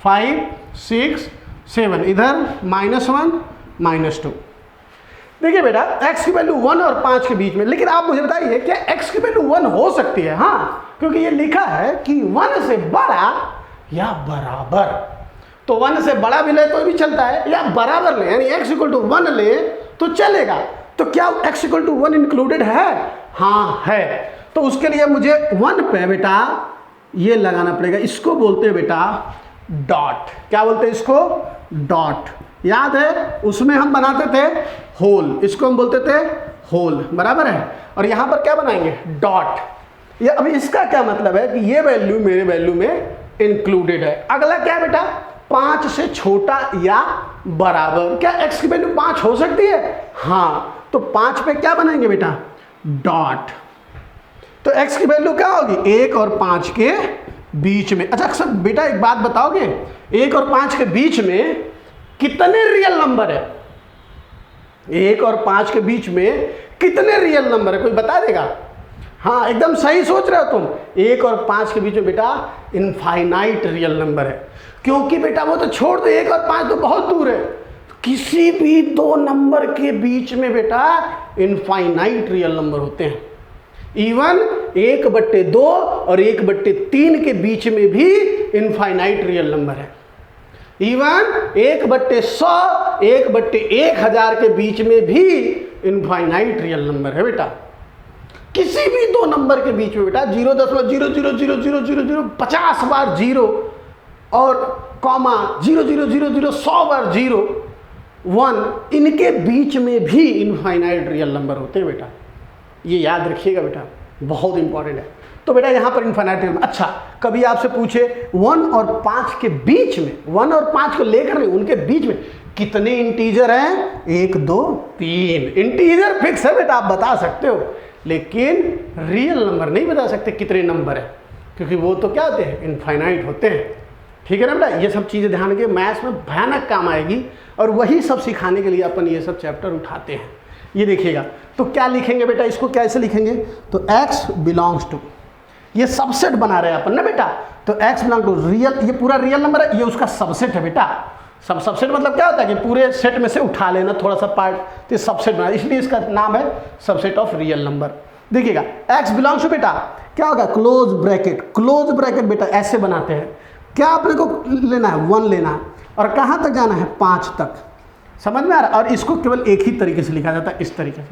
5 6 7, इधर -1 -2। देखिए बेटा x की वैल्यू 1 और 5 के बीच में, लेकिन आप मुझे बताइए क्या x की वैल्यू 1 हो सकती है? हाँ, क्योंकि ये लिखा है कि 1 से बड़ा या बराबर। तो 1 से बड़ा भी ले तो भी चलता है, या बराबर ले, यानी x = 1 ले तो चलेगा। तो क्या x = 1 इंक्लूडेड है? हाँ है। तो उसके लिए मुझे 1 पे बेटा ये लगाना पड़ेगा, इसको बोलते हैं बेटा डॉट। क्या बोलते हैं इसको? डॉट। याद है उसमें हम बनाते थे होल, इसको हम बोलते थे होल, बराबर है। और यहाँ पर क्या बनाएंगे? डॉट। ये अभी इसका क्या मतलब है कि ये वैल्यू मेरे वैल्यू में इंक्लूडेड है। अगला क्या बेटा? 5 से छोटा या बराबर। क्या x की वैल्यू 5 हो सकती है? हाँ, तो 5 पे क्या बनाएंगे बेटा? डॉट। तो x की वैल्यू क्या होगी? 1 और 5 के बीच में। अच्छा सर बेटा एक बात बताओगे, 1 और 5 के बीच में कितने रियल नंबर है? 1 और 5 के बीच में कितने रियल नंबर है? कोई बता देगा? हाँ एकदम सही सोच रहे हो तुम। 1 और 5 के बीच में बेटा इनफाइनाइट रियल नंबर है, क्योंकि बेटा वो तो छोड़ दो, 1 और 5 तो बहुत दूर है। तो किसी भी दो नंबर के बीच में बेटा इनफाइनाइट रियल नंबर होते हैं। इवन 1/2 और 1/3 के बीच में भी इनफाइनाइट रियल नंबर है। इवन 1/100 1/1000 के बीच में भी इनफाइनाइट रियल नंबर है बेटा। किसी भी दो नंबर के बीच में बेटा 0.0000000 50 बार 0 और कॉमा 0.00000 100 बार 0 1, इनके बीच में भी इनफाइनाइट रियल नंबर होते हैं बेटा। ये याद रखिएगा बेटा, बहुत इंपॉर्टेंट है। तो बेटा यहाँ पर इनफाइनाइट रियल। अच्छा कभी आपसे पूछे 1 और 5 के बीच में, 1 और 5 को लेकर नहीं, उनके बीच में कितने इंटीजर हैं? 1 2 3। इंटीजर फिक्स है बेटा, आप बता सकते हो, लेकिन रियल नंबर नहीं बता सकते कितने नंबर है, क्योंकि वो तो क्या होते हैं? इनफाइनाइट होते हैं। ठीक है ना बेटा, ये सब चीज़ें ध्यान रखिए, मैथ्स में भयानक काम आएगी, और वही सब सिखाने के लिए अपन ये सब चैप्टर उठाते हैं। ये देखिएगा, तो क्या लिखेंगे बेटा, इसको कैसे लिखेंगे? तो x बिलोंग्स टू, ये सबसेट बना रहे हैं अपन ना बेटा, तो x बिलोंग टू रियल, ये पूरा रियल नंबर है, ये उसका सबसेट है बेटा। सबसेट मतलब क्या होता है कि पूरे सेट में से उठा लेना थोड़ा सा पार्ट, तो सबसेट बना, इसलिए इसका नाम है सबसेट ऑफ रियल नंबर। देखिएगा x बिलोंग्स टू बेटा क्या होगा? क्लोज ब्रैकेट बेटा ऐसे बनाते हैं। क्या अपने को लेना है? 1 लेना है, और कहाँ तक जाना है? 5 तक। समझ में आ रहा है? और इसको केवल एक ही तरीके से लिखा जाता है, इस तरीके से।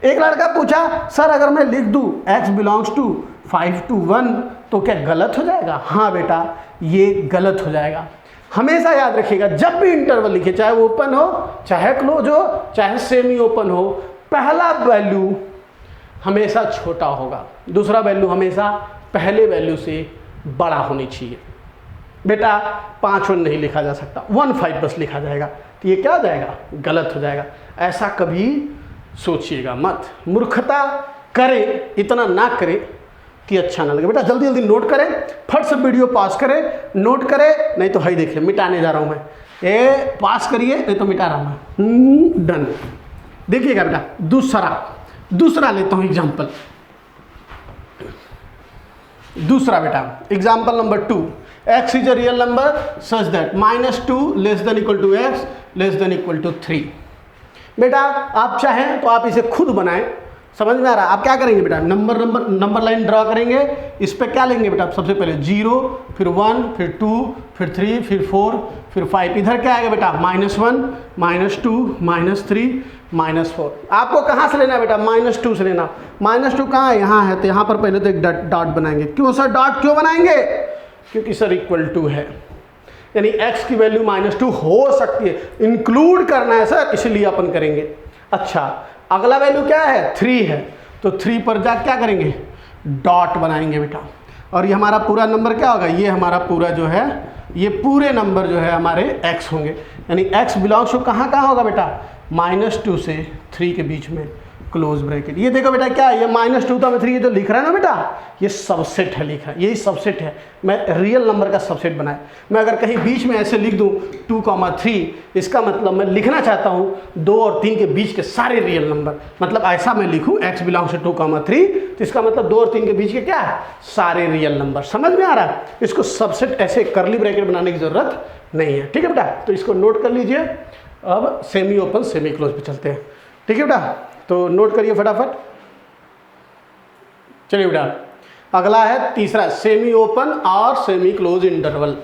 एक लड़का पूछा सर अगर मैं लिख दूं x बिलोंग्स टू 5 to 1 तो क्या गलत हो जाएगा? हाँ बेटा ये गलत हो जाएगा। हमेशा याद रखिएगा जब भी इंटरवल लिखे, चाहे वो ओपन हो चाहे क्लोज हो चाहे सेमी ओपन हो, पहला वैल्यू हमेशा छोटा होगा, दूसरा वैल्यू हमेशा पहले वैल्यू से बड़ा होनी चाहिए। बेटा 5 1 नहीं लिखा जा सकता, 1 5 बस लिखा जाएगा, तो ये क्या हो जाएगा? गलत हो जाएगा। ऐसा कभी सोचिएगा मत, मूर्खता करें इतना ना करें कि अच्छा ना लगे। बेटा जल्दी जल्दी नोट करें, फट से वीडियो पास करें, नोट करें, नहीं तो हाई देखिए मिटाने जा रहा हूँ मैं। ए पास करिए नहीं तो मिटा रहा हूँ मैं। डन। देखिएगा बेटा दूसरा लेता हूँ एग्जाम्पल। दूसरा बेटा example number 2, x is a real number such that -2 < x < 3। बेटा आप चाहें तो आप इसे खुद बनाएं, समझ में आ रहा है? आप क्या करेंगे बेटा? नंबर लाइन ड्रा करेंगे, इस पे क्या लेंगे बेटा? सबसे पहले 0 फिर 1 फिर 2 फिर 3 फिर 4 फिर 5। इधर क्या आएगा बेटा? -1 -2 -3 -4। आपको कहाँ से लेना है बेटा? -2 से लेना। -2 कहाँ है? यहाँ है, तो यहाँ पर पहले तो एक डॉट बनाएंगे। क्यों सर डॉट क्यों बनाएंगे? क्योंकि सर इक्वल टू है, यानी x की वैल्यू -2 हो सकती है, इंक्लूड करना है सर, इसलिए अपन करेंगे। अच्छा अगला वैल्यू क्या है? 3 है, तो 3 पर जा क्या करेंगे? डॉट बनाएंगे बेटा। और ये हमारा पूरा नंबर क्या होगा? ये हमारा पूरा जो है, ये पूरे नंबर जो है हमारे x होंगे, यानी x बिलोंग्स टू कहाँ होगा बेटा? -2 से 3 के बीच में, क्लोज ब्रैकेट। ये देखो बेटा क्या है, ये -2 था 3, ये तो लिख रहा है ना बेटा, ये सबसेट है लिखा है, यही सबसेट है। मैं रियल नंबर का सबसेट बनाया। मैं अगर कहीं बीच में ऐसे लिख दूं 2,3, इसका मतलब मैं लिखना चाहता हूं 2 और 3 के बीच के सारे रियल नंबर। मतलब ऐसा मैं लिखूं x बिलोंग्स टू 2,3, तो इसका मतलब 2 और 3 के बीच के क्या है, सारे रियल नंबर। समझ में आ रहा है? इसको सबसेट ऐसे करली ब्रैकेट बनाने की जरूरत नहीं है। ठीक है बेटा, तो इसको नोट कर लीजिए। अब सेमी ओपन सेमी क्लोज पे चलते हैं। ठीक है बेटा, तो नोट करिए फटाफट। चलिए बेटा, अगला है तीसरा, सेमी ओपन और सेमी क्लोज इंटरवल।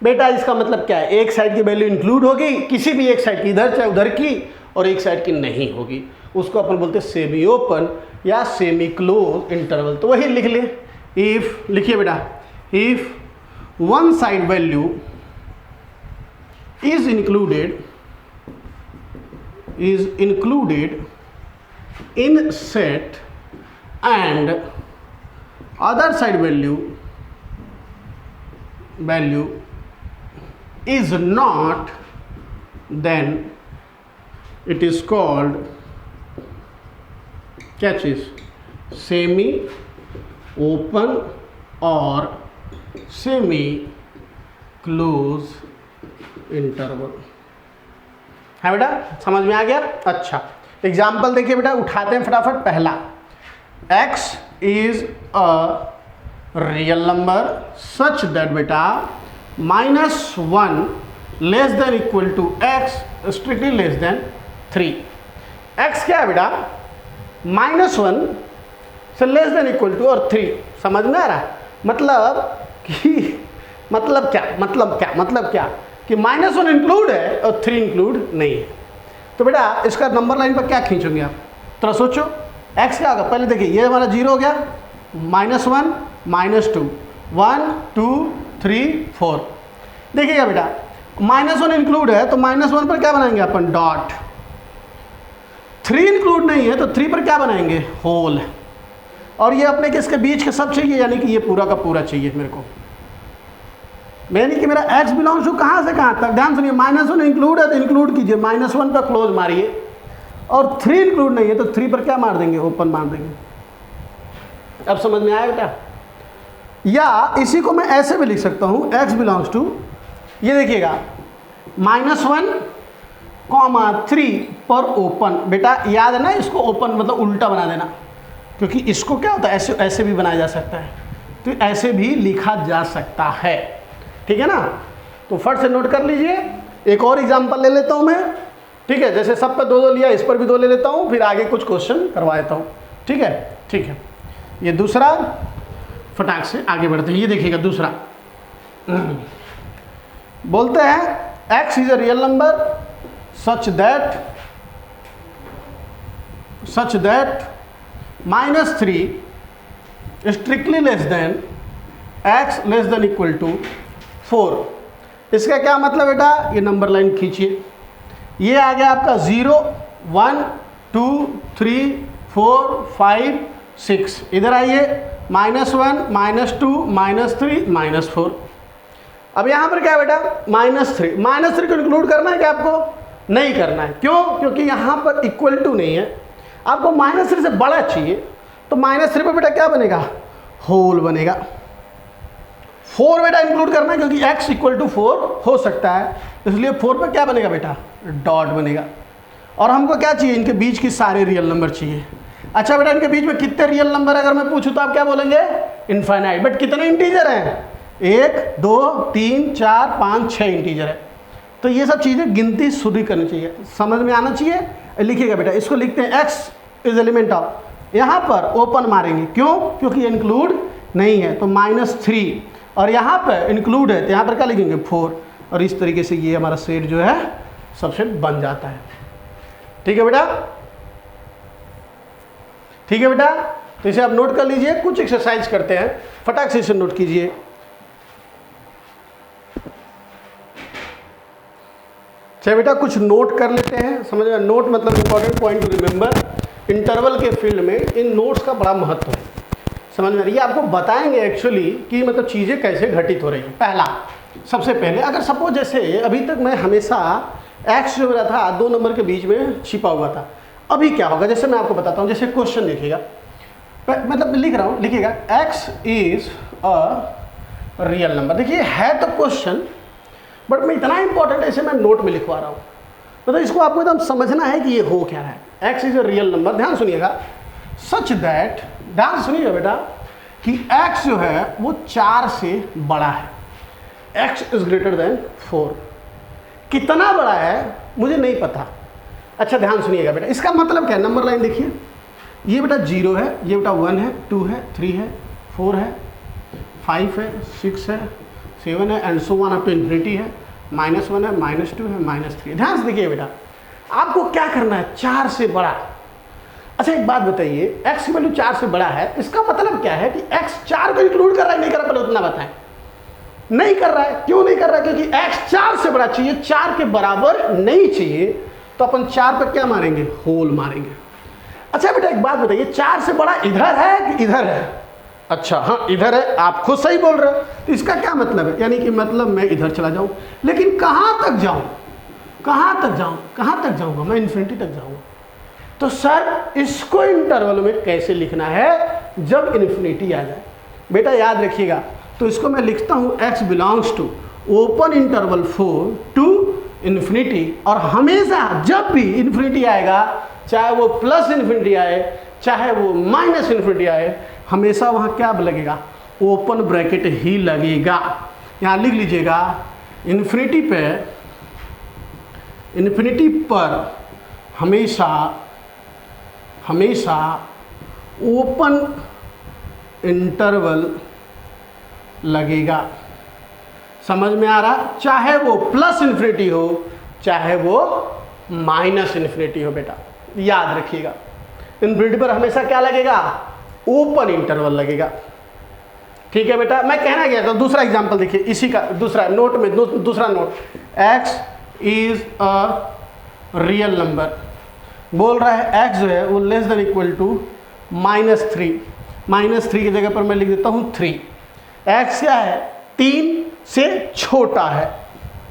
बेटा इसका मतलब क्या है, एक साइड की वैल्यू इंक्लूड होगी, किसी भी एक साइड की, इधर चाहे उधर की, और एक साइड की नहीं होगी, उसको अपन बोलते हैं सेमी ओपन या सेमी क्लोज इंटरवल। तो वही लिख ले, इफ, लिखिए बेटा, if one side value is included in set and other side value is not, then it is called क्या चीज, सेमी ओपन और सेमी क्लोज इंटरवल। है बेटा, समझ में आ गया? अच्छा, एग्जाम्पल देखिए बेटा, उठाते हैं फटाफट। पहला, x is a real number such that बेटा -1 less than equal to x strictly less than 3। x क्या है बेटा, -1 से लेस देन इक्वल टू और 3। समझ में आ रहा है? मतलब कि मतलब क्या कि -1 इंक्लूड है और 3 इंक्लूड नहीं है। तो बेटा इसका नंबर लाइन पर क्या खींचोगे आप, थोड़ा सोचो। x क्या होगा, पहले देखिए, ये हमारा 0 हो गया, -1 -2 1 2 3 4। देखिएगा बेटा, -1 इंक्लूड है तो -1 पर क्या बनाएंगे अपन, डॉट। 3 इंक्लूड नहीं है तो 3 पर क्या बनाएंगे, होल। और ये अपने किसके बीच के सब चाहिए, यानी कि ये पूरा का पूरा चाहिए मेरे को, यानी कि मेरा x बिलोंग्स टू कहाँ से कहाँ तक। ध्यान सुनिए, -1 इंक्लूड है तो इंक्लूड कीजिए, -1 पर क्लोज मारिए, और 3 इंक्लूड नहीं है तो 3 पर क्या मार देंगे, ओपन मार देंगे। अब समझ में आया बेटा? या इसी को मैं ऐसे भी लिख सकता हूँ, x बिलोंग्स टू, ये देखिएगा, -1,3 पर ओपन। बेटा याद है ना, इसको ओपन मतलब उल्टा बना देना, क्योंकि इसको क्या होता है, ऐसे ऐसे भी बनाया जा सकता है, तो ऐसे भी लिखा जा सकता है। ठीक है ना? तो फट से नोट कर लीजिए। एक और एग्जांपल ले लेता हूं मैं। ठीक है, जैसे सब पर 2 लिया, इस पर भी 2 ले लेता हूं, फिर आगे कुछ क्वेश्चन करवा देता हूं। ठीक है, ठीक है। ये दूसरा, फटाक से आगे बढ़ते हैं। ये देखिएगा दूसरा, बोलते हैं x is a real number such that -3 strictly less than x less than equal to 4। इसका क्या मतलब बेटा, ये नंबर लाइन खींचिए, ये आ गया आपका 0 1 2 3 4 5 6। इधर आइए, -1 -2 -3 -4। अब यहाँ पर क्या है बेटा, -3 को इंक्लूड करना है क्या आपको, नहीं करना है। क्यों? क्योंकि यहाँ पर इक्वल टू नहीं है, आपको -3 से बड़ा चाहिए, तो -3 पर बेटा क्या बनेगा, होल बनेगा। 4 बेटा इंक्लूड करना है, क्योंकि x इक्वल टू 4 हो सकता है, इसलिए 4 पर क्या बनेगा बेटा, डॉट बनेगा। और हमको क्या चाहिए, इनके बीच की सारे रियल नंबर चाहिए। अच्छा बेटा, इनके बीच में कितने रियल नंबर अगर मैं पूछूं तो आप क्या बोलेंगे, इनफाइनाइट। बट कितने इंटीजर हैं, 1 2 3 4 5 6 इंटीजर है। तो ये सब चीज़ें गिनती शुरू करनी चाहिए, समझ में आना चाहिए। लिखिएगा बेटा, इसको लिखते हैं x इज एलिमेंट ऑफ, यहाँ पर ओपन मारेंगे, क्यों, क्योंकि इंक्लूड नहीं है तो -3, और यहाँ पर इंक्लूड है तो यहाँ पर क्या लिखेंगे, 4। और इस तरीके से ये हमारा सेट जो है सबसेट बन जाता है। ठीक है बेटा, ठीक है बेटा। तो इसे आप नोट कर लीजिए। कुछ एक्सरसाइज करते हैं, फटाक से इसे नोट कीजिए। चलिए बेटा, कुछ नोट कर लेते हैं। समझ में, नोट मतलब important point two remember. Interval के फील्ड में इन नोट्स का बड़ा महत्व है। समझ में, ये आपको बताएंगे एक्चुअली कि मतलब चीज़ें कैसे घटित हो रही हैं। पहला, सबसे पहले अगर सपोज जैसे अभी तक मैं हमेशा x जो मेरा था 2 नंबर के बीच में छिपा हुआ था, अभी क्या होगा, जैसे मैं आपको बताता हूँ, जैसे क्वेश्चन देखिएगा, मतलब लिख रहा हूँ, लिखिएगा x is a real number. देखिए है तो क्वेश्चन, बट मैं इतना इंपॉर्टेंट ऐसे मैं नोट में लिखवा रहा हूँ, मतलब इसको आपको एकदम समझना है कि ये हो क्या है। x is a real number, ध्यान सुनिएगा, सच दैट, ध्यान सुनिएगा बेटा, कि x जो है वो 4 से बड़ा है, x इज ग्रेटर देन 4। कितना बड़ा है मुझे नहीं पता। अच्छा ध्यान सुनिएगा बेटा, इसका मतलब क्या है, नंबर लाइन देखिए, ये बेटा 0 है, ये बेटा 1 है, 2 है, 3 है, 4 है, 5 है, 6 है, 7 है, and so on up to infinity है, -1 है, -2 है, -3 है। ध्यान से देखिए बेटा, आपको क्या करना है, 4 से बड़ा। अच्छा एक बात बताइए, x की वैल्यू 4 से बड़ा है, इसका मतलब क्या है कि x 4 को इंक्लूड कर रहा है, नहीं कर रहा, पहले उतना बताएं। नहीं कर रहा है, क्यों नहीं कर रहा है, क्योंकि x 4 से बड़ा चाहिए, 4 के बराबर नहीं चाहिए, तो अपन 4 पर क्या मारेंगे, होल मारेंगे। अच्छा बेटा एक बात बताइए, 4 से बड़ा इधर है कि इधर है? अच्छा हाँ इधर है, आप खुद सही बोल रहे हो, तो इसका क्या मतलब है, यानी कि मतलब मैं इधर चला जाऊं, लेकिन कहां तक जाऊं, कहां तक जाऊं, कहां तक जाऊंगा, मैं इन्फिनिटी तक जाऊंगा। तो सर इसको इंटरवल में कैसे लिखना है, जब इन्फिनिटी आ जाए। बेटा याद रखिएगा, तो इसको मैं लिखता हूं x belongs to open interval 4 to infinity, और हमेशा जब भी इन्फिनिटी आएगा, चाहे वो प्लस इन्फिनिटी आए चाहे वो माइनस इन्फिनिटी आए, हमेशा वहाँ क्या लगेगा, ओपन ब्रैकेट ही लगेगा। यहाँ लिख लीजिएगा, इन्फिनिटी पर हमेशा हमेशा ओपन इंटरवल लगेगा। समझ में आ रहा, चाहे वो प्लस इन्फिनिटी हो चाहे वो माइनस इन्फिनिटी हो। बेटा याद रखिएगा, इन्फिनिटी पर हमेशा क्या लगेगा, ओपन इंटरवल लगेगा। ठीक है बेटा, मैं कहना गया था, दूसरा एग्जांपल देखिए, इसी का दूसरा नोट में, दूसरा note, x is a real number, बोल रहा है x जो है वो लेस देन इक्वल टू -3, -3 की जगह पर मैं लिख देता हूँ 3। x क्या है, 3 से छोटा है।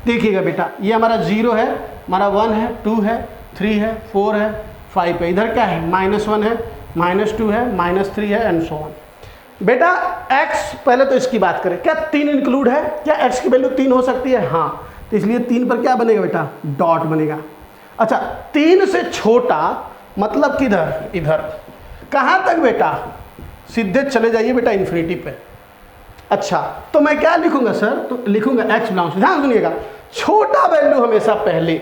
देखिएगा बेटा, ये हमारा 0 है, हमारा 1 है, 2 है, 3 है, 4 है, 5 है, इधर क्या है, -1 है, -2 है, -3 है, एंड सो ऑन। बेटा x, पहले तो इसकी बात करें, क्या 3 इंक्लूड है, क्या x की वैल्यू 3 हो सकती है, हाँ, तो इसलिए 3 पर क्या बनेगा बेटा, डॉट बनेगा। अच्छा 3 से छोटा मतलब किधर, इधर, कहाँ तक बेटा, सीधे चले जाइए बेटा इन्फिनिटी पे। अच्छा तो मैं क्या लिखूंगा सर, तो लिखूंगा x बिलोंग्स, ध्यान सुनिएगा, छोटा वैल्यू हमेशा पहले,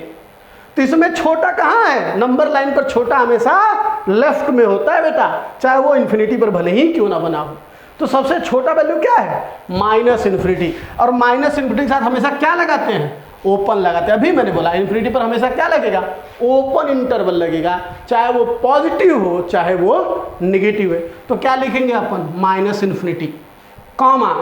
तो इसमें छोटा कहाँ है, नंबर लाइन पर छोटा हमेशा लेफ्ट में होता है बेटा, चाहे वो इन्फिनिटी पर भले ही क्यों ना बना हो। तो सबसे छोटा वैल्यू क्या है, माइनस इन्फिनिटी, और माइनस इन्फिनिटी के साथ हमेशा क्या लगाते हैं, ओपन लगाते हैं। अभी मैंने बोला इन्फिनिटी पर हमेशा क्या लगेगा, ओपन इंटरवल लगेगा, चाहे वो पॉजिटिव हो चाहे वो निगेटिव है। तो क्या लिखेंगे अपन, माइनस इन्फिनिटी, कॉमा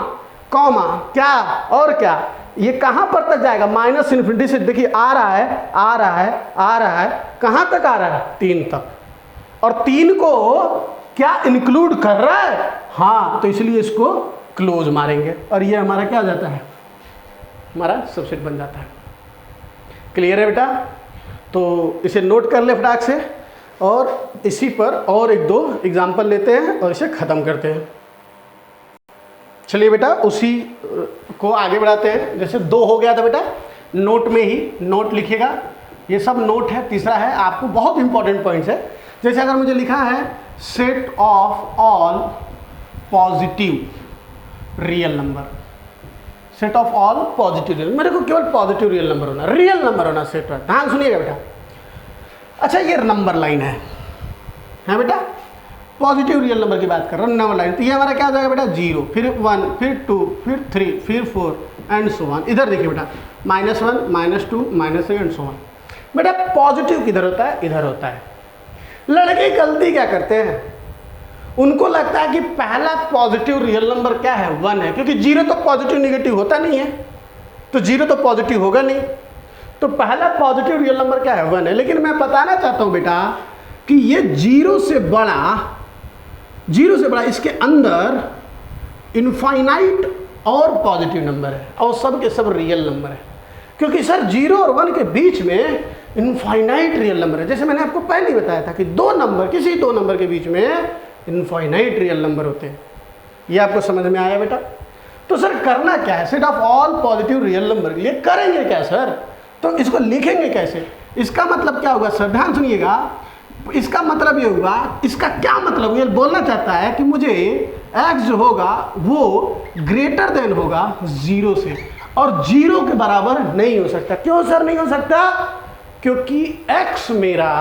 कॉमा क्या और क्या, ये कहाँ पर तक जाएगा, माइनस इन्फिनिटी से, देखिए आ रहा है आ रहा है आ रहा है, कहाँ तक आ रहा है, 3 तक, और 3 को क्या इंक्लूड कर रहा है, हाँ, तो इसलिए इसको क्लोज मारेंगे, और ये हमारा क्या हो जाता है, हमारा सबसेट बन जाता है। क्लियर है बेटा, तो इसे नोट कर ले फटाक से, और इसी पर और 1-2 एग्जाम्पल लेते हैं और इसे ख़त्म करते हैं। चलिए बेटा उसी को आगे बढ़ाते हैं। जैसे 2 हो गया था बेटा, नोट में ही नोट लिखिएगा, ये सब नोट है। तीसरा है, आपको बहुत इंपॉर्टेंट पॉइंट्स है, जैसे अगर मुझे लिखा है set of all positive real number, set of all positive real, मेरे को केवल पॉजिटिव रियल नंबर होना, रियल नंबर होना सेट है। ध्यान सुनिएगा बेटा, अच्छा ये नंबर लाइन है बेटा, पॉजिटिव रियल नंबर की बात कर रहा हूँ, नंबर लाइन, तो ये हमारा क्या हो जाएगा बेटा, 0, फिर 1, फिर 2, फिर 3, फिर 4 एंड सो ऑन। इधर देखिए बेटा, -1, -2, -3 एंड सो ऑन। बेटा पॉजिटिव किधर होता है, इधर होता है। लड़के गलती क्या करते हैं, उनको लगता है कि पहला पॉजिटिव रियल नंबर क्या है, 1 है, क्योंकि 0 तो पॉजिटिव निगेटिव होता नहीं है, तो 0 तो पॉजिटिव होगा नहीं, तो पहला पॉजिटिव रियल नंबर क्या है, 1 है। लेकिन मैं बताना चाहता हूँ बेटा कि ये 0 से बड़ा इसके अंदर इनफाइनाइट और पॉजिटिव नंबर है, और सब के सब रियल नंबर है। क्योंकि सर 0 और 1 के बीच में इनफाइनाइट रियल नंबर है। जैसे मैंने आपको पहले ही बताया था कि किसी दो नंबर के बीच में इनफाइनाइट रियल नंबर होते हैं। ये आपको समझ में आया बेटा? तो सर करना क्या है? Set of all positive real number के लिए करेंगे क्या सर? तो इसको लिखेंगे कैसे? इसका मतलब क्या होगा सर? ध्यान सुनिएगा। इसका मतलब ये होगा, इसका क्या मतलब ये बोलना चाहता है कि मुझे x जो होगा वो ग्रेटर देन होगा 0 से, और 0 के बराबर नहीं हो सकता। क्यों सर नहीं हो सकता? क्योंकि x मेरा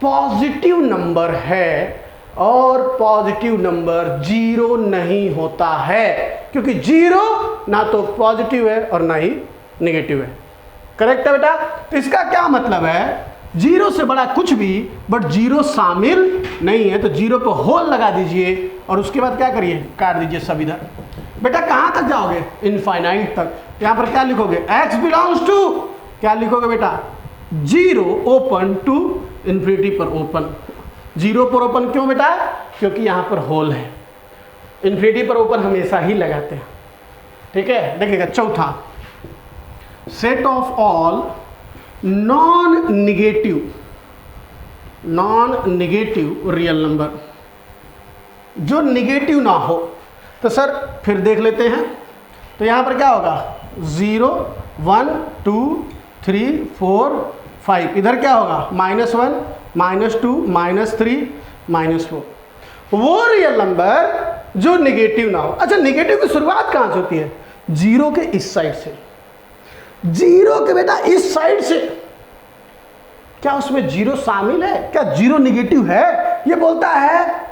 पॉजिटिव नंबर है और पॉजिटिव नंबर 0 नहीं होता है, क्योंकि 0 ना तो पॉजिटिव है और ना ही नेगेटिव है। करेक्ट है बेटा? तो इसका क्या मतलब है? 0 से बड़ा कुछ भी बट 0 शामिल नहीं है। तो 0 पे होल लगा दीजिए और उसके बाद क्या करिए? काट दीजिए सब इधर। बेटा कहाँ तक जाओगे? इनफाइनाइट तक। यहाँ पर क्या लिखोगे? x बिलोंग्स टू, क्या लिखोगे बेटा? 0 ओपन टू इन्फिनिटी पर ओपन। 0 पर ओपन क्यों बेटा? क्योंकि यहाँ पर होल है। इन्फिनिटी पर ओपन हमेशा ही लगाते हैं। ठीक है, देखिएगा। चौथा, set of all non negative real number, जो निगेटिव ना हो। तो सर फिर देख लेते हैं। तो यहाँ पर क्या होगा? 0 1 2 3 4 5। इधर क्या होगा? -1 -2 -3 -4। वो रियल नंबर जो निगेटिव ना हो। अच्छा, निगेटिव की शुरुआत कहाँ से होती है? 0 के इस साइड से। 0 के बेटा इस साइड से। क्या उसमें 0 शामिल है? क्या 0 निगेटिव है? ये बोलता है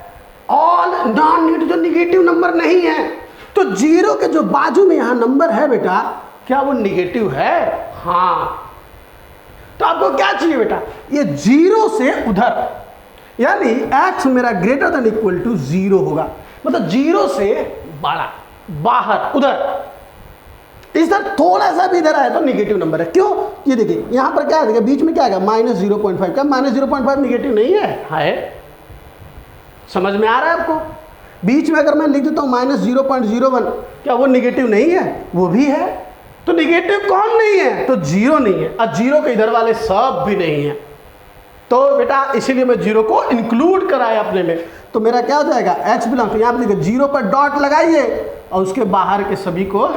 ऑल नॉन निगेटिव, जो निगेटिव नंबर नहीं है। तो 0 के जो बाजू में यहां नंबर है बेटा, क्या वो निगेटिव है? हाँ। तो आपको क्या चाहिए बेटा? ये 0 से उधर, यानी x मेरा ग्रेटर देन इक्वल टू 0 होगा, मतलब 0 से बड़ा, बाहर, उधर। इधर थोड़ा सा भी इधर आया तो निगेटिव नंबर है। क्यों? ये देखिए यहाँ पर क्या है, बीच में क्या है? -0.5। क्या -0.5 निगेटिव नहीं है? समझ में आ रहा है आपको? बीच में अगर मैं लिख देता हूँ -0.01, क्या वो निगेटिव नहीं है? वो भी है। तो निगेटिव कौन नहीं है? तो 0 नहीं है, और 0 के इधर वाले सब भी नहीं है। तो बेटा इसीलिए मैं 0 को इंक्लूड कराया अपने में। तो मेरा क्या हो जाएगा? x बिलोंग, तो यहाँ पर देखिए 0 पर डॉट लगाइए और उसके बाहर के सभी को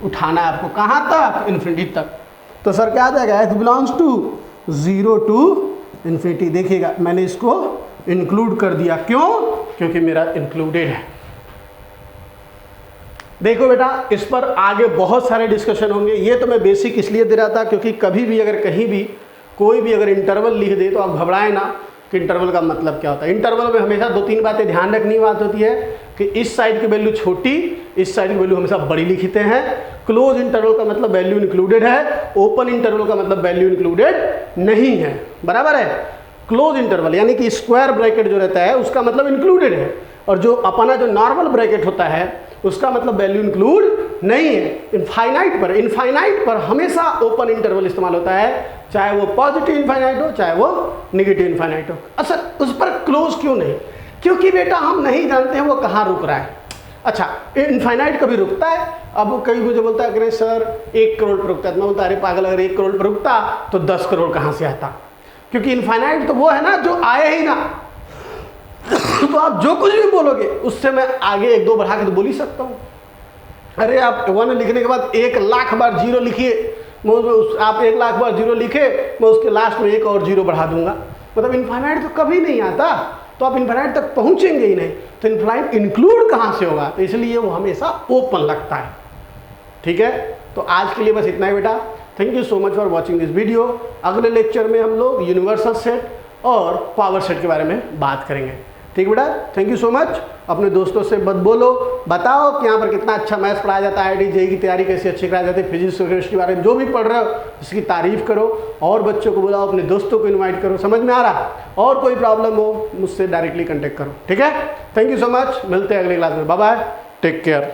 उठाना है आपको। कहाँ तक? इन्फिनिटी तक। तो सर क्या आ जाएगा? x belongs to 0 to infinity. देखिएगा मैंने इसको इंक्लूड कर दिया। क्यों? क्योंकि मेरा इंक्लूडेड है। देखो बेटा, इस पर आगे बहुत सारे डिस्कशन होंगे। ये तो मैं बेसिक इसलिए दे रहा था क्योंकि कभी भी अगर कहीं भी कोई भी अगर इंटरवल लिख दे तो आप घबराएं ना कि इंटरवल का मतलब क्या होता है। इंटरवल में हमेशा 2-3 बातें ध्यान रखने की बात होती है कि इस साइड की वैल्यू छोटी, इस साइड की वैल्यू हमेशा बड़ी लिखते हैं। क्लोज इंटरवल का मतलब वैल्यू इंक्लूडेड है, ओपन इंटरवल का मतलब वैल्यू इंक्लूडेड नहीं है। बराबर है? क्लोज इंटरवल यानी कि स्क्वायर ब्रैकेट जो रहता है उसका मतलब इंक्लूडेड है, और जो अपना जो नॉर्मल ब्रैकेट होता है उसका मतलब वैल्यू इंक्लूड नहीं है। इनफाइनाइट पर हमेशा ओपन इंटरवल इस्तेमाल होता है, चाहे वो पॉजिटिव इनफाइनाइट हो चाहे वो निगेटिव इनफाइनाइट हो। अच्छा, उस पर क्लोज क्यों नहीं? क्योंकि बेटा हम नहीं जानते हैं वो कहाँ रुक रहा है। अच्छा, इनफाइनाइट कभी रुकता है? अब कभी मुझे बोलता है कि सर 1 करोड़ पर रुकता है। मैं बोलता अरे पागल, अगर 1 करोड़ पर रुकता तो 10 करोड़ कहाँ से आता? क्योंकि इनफाइनाइट तो वो है ना जो आए ही ना। तो आप जो कुछ भी बोलोगे उससे मैं आगे 1-2 बढ़ा के तो बोल ही सकता हूँ। अरे आप 1 लिखने के बाद 1 लाख बार 0 लिखिए, आप 1 लाख बार 0 लिखे, मैं उसके लास्ट में 1 और 0 बढ़ा दूंगा। मतलब इनफाइनाइट तो कभी नहीं आता, तो आप इनफाइनाइट तक पहुंचेंगे ही नहीं। तो इनफाइनाइट इंक्लूड कहाँ से होगा? तो इसलिए वो हमेशा ओपन लगता है। ठीक है, तो आज के लिए बस इतना ही बेटा। Thank you so much for watching this video. अगले लेक्चर में हम लोग यूनिवर्सल सेट और पावर सेट के बारे में बात करेंगे। ठीक बेटा, थैंक यू सो मच। अपने दोस्तों से मत बोलो, बताओ कि यहाँ पर कितना अच्छा मैथ्स पढ़ाया जाता है, IIT JEE की तैयारी कैसे अच्छी कराई जाती है, फिजिक्स केमिस्ट्री के बारे में जो भी पढ़ रहे हो इसकी तारीफ करो, और बच्चों को बुलाओ, अपने दोस्तों को इन्वाइट करो। समझ में आ रहा? और कोई प्रॉब्लम हो मुझसे डायरेक्टली कॉन्टेक्ट करो। ठीक है, थैंक यू सो मच। मिलते हैं अगले क्लास में। Bye bye, take care.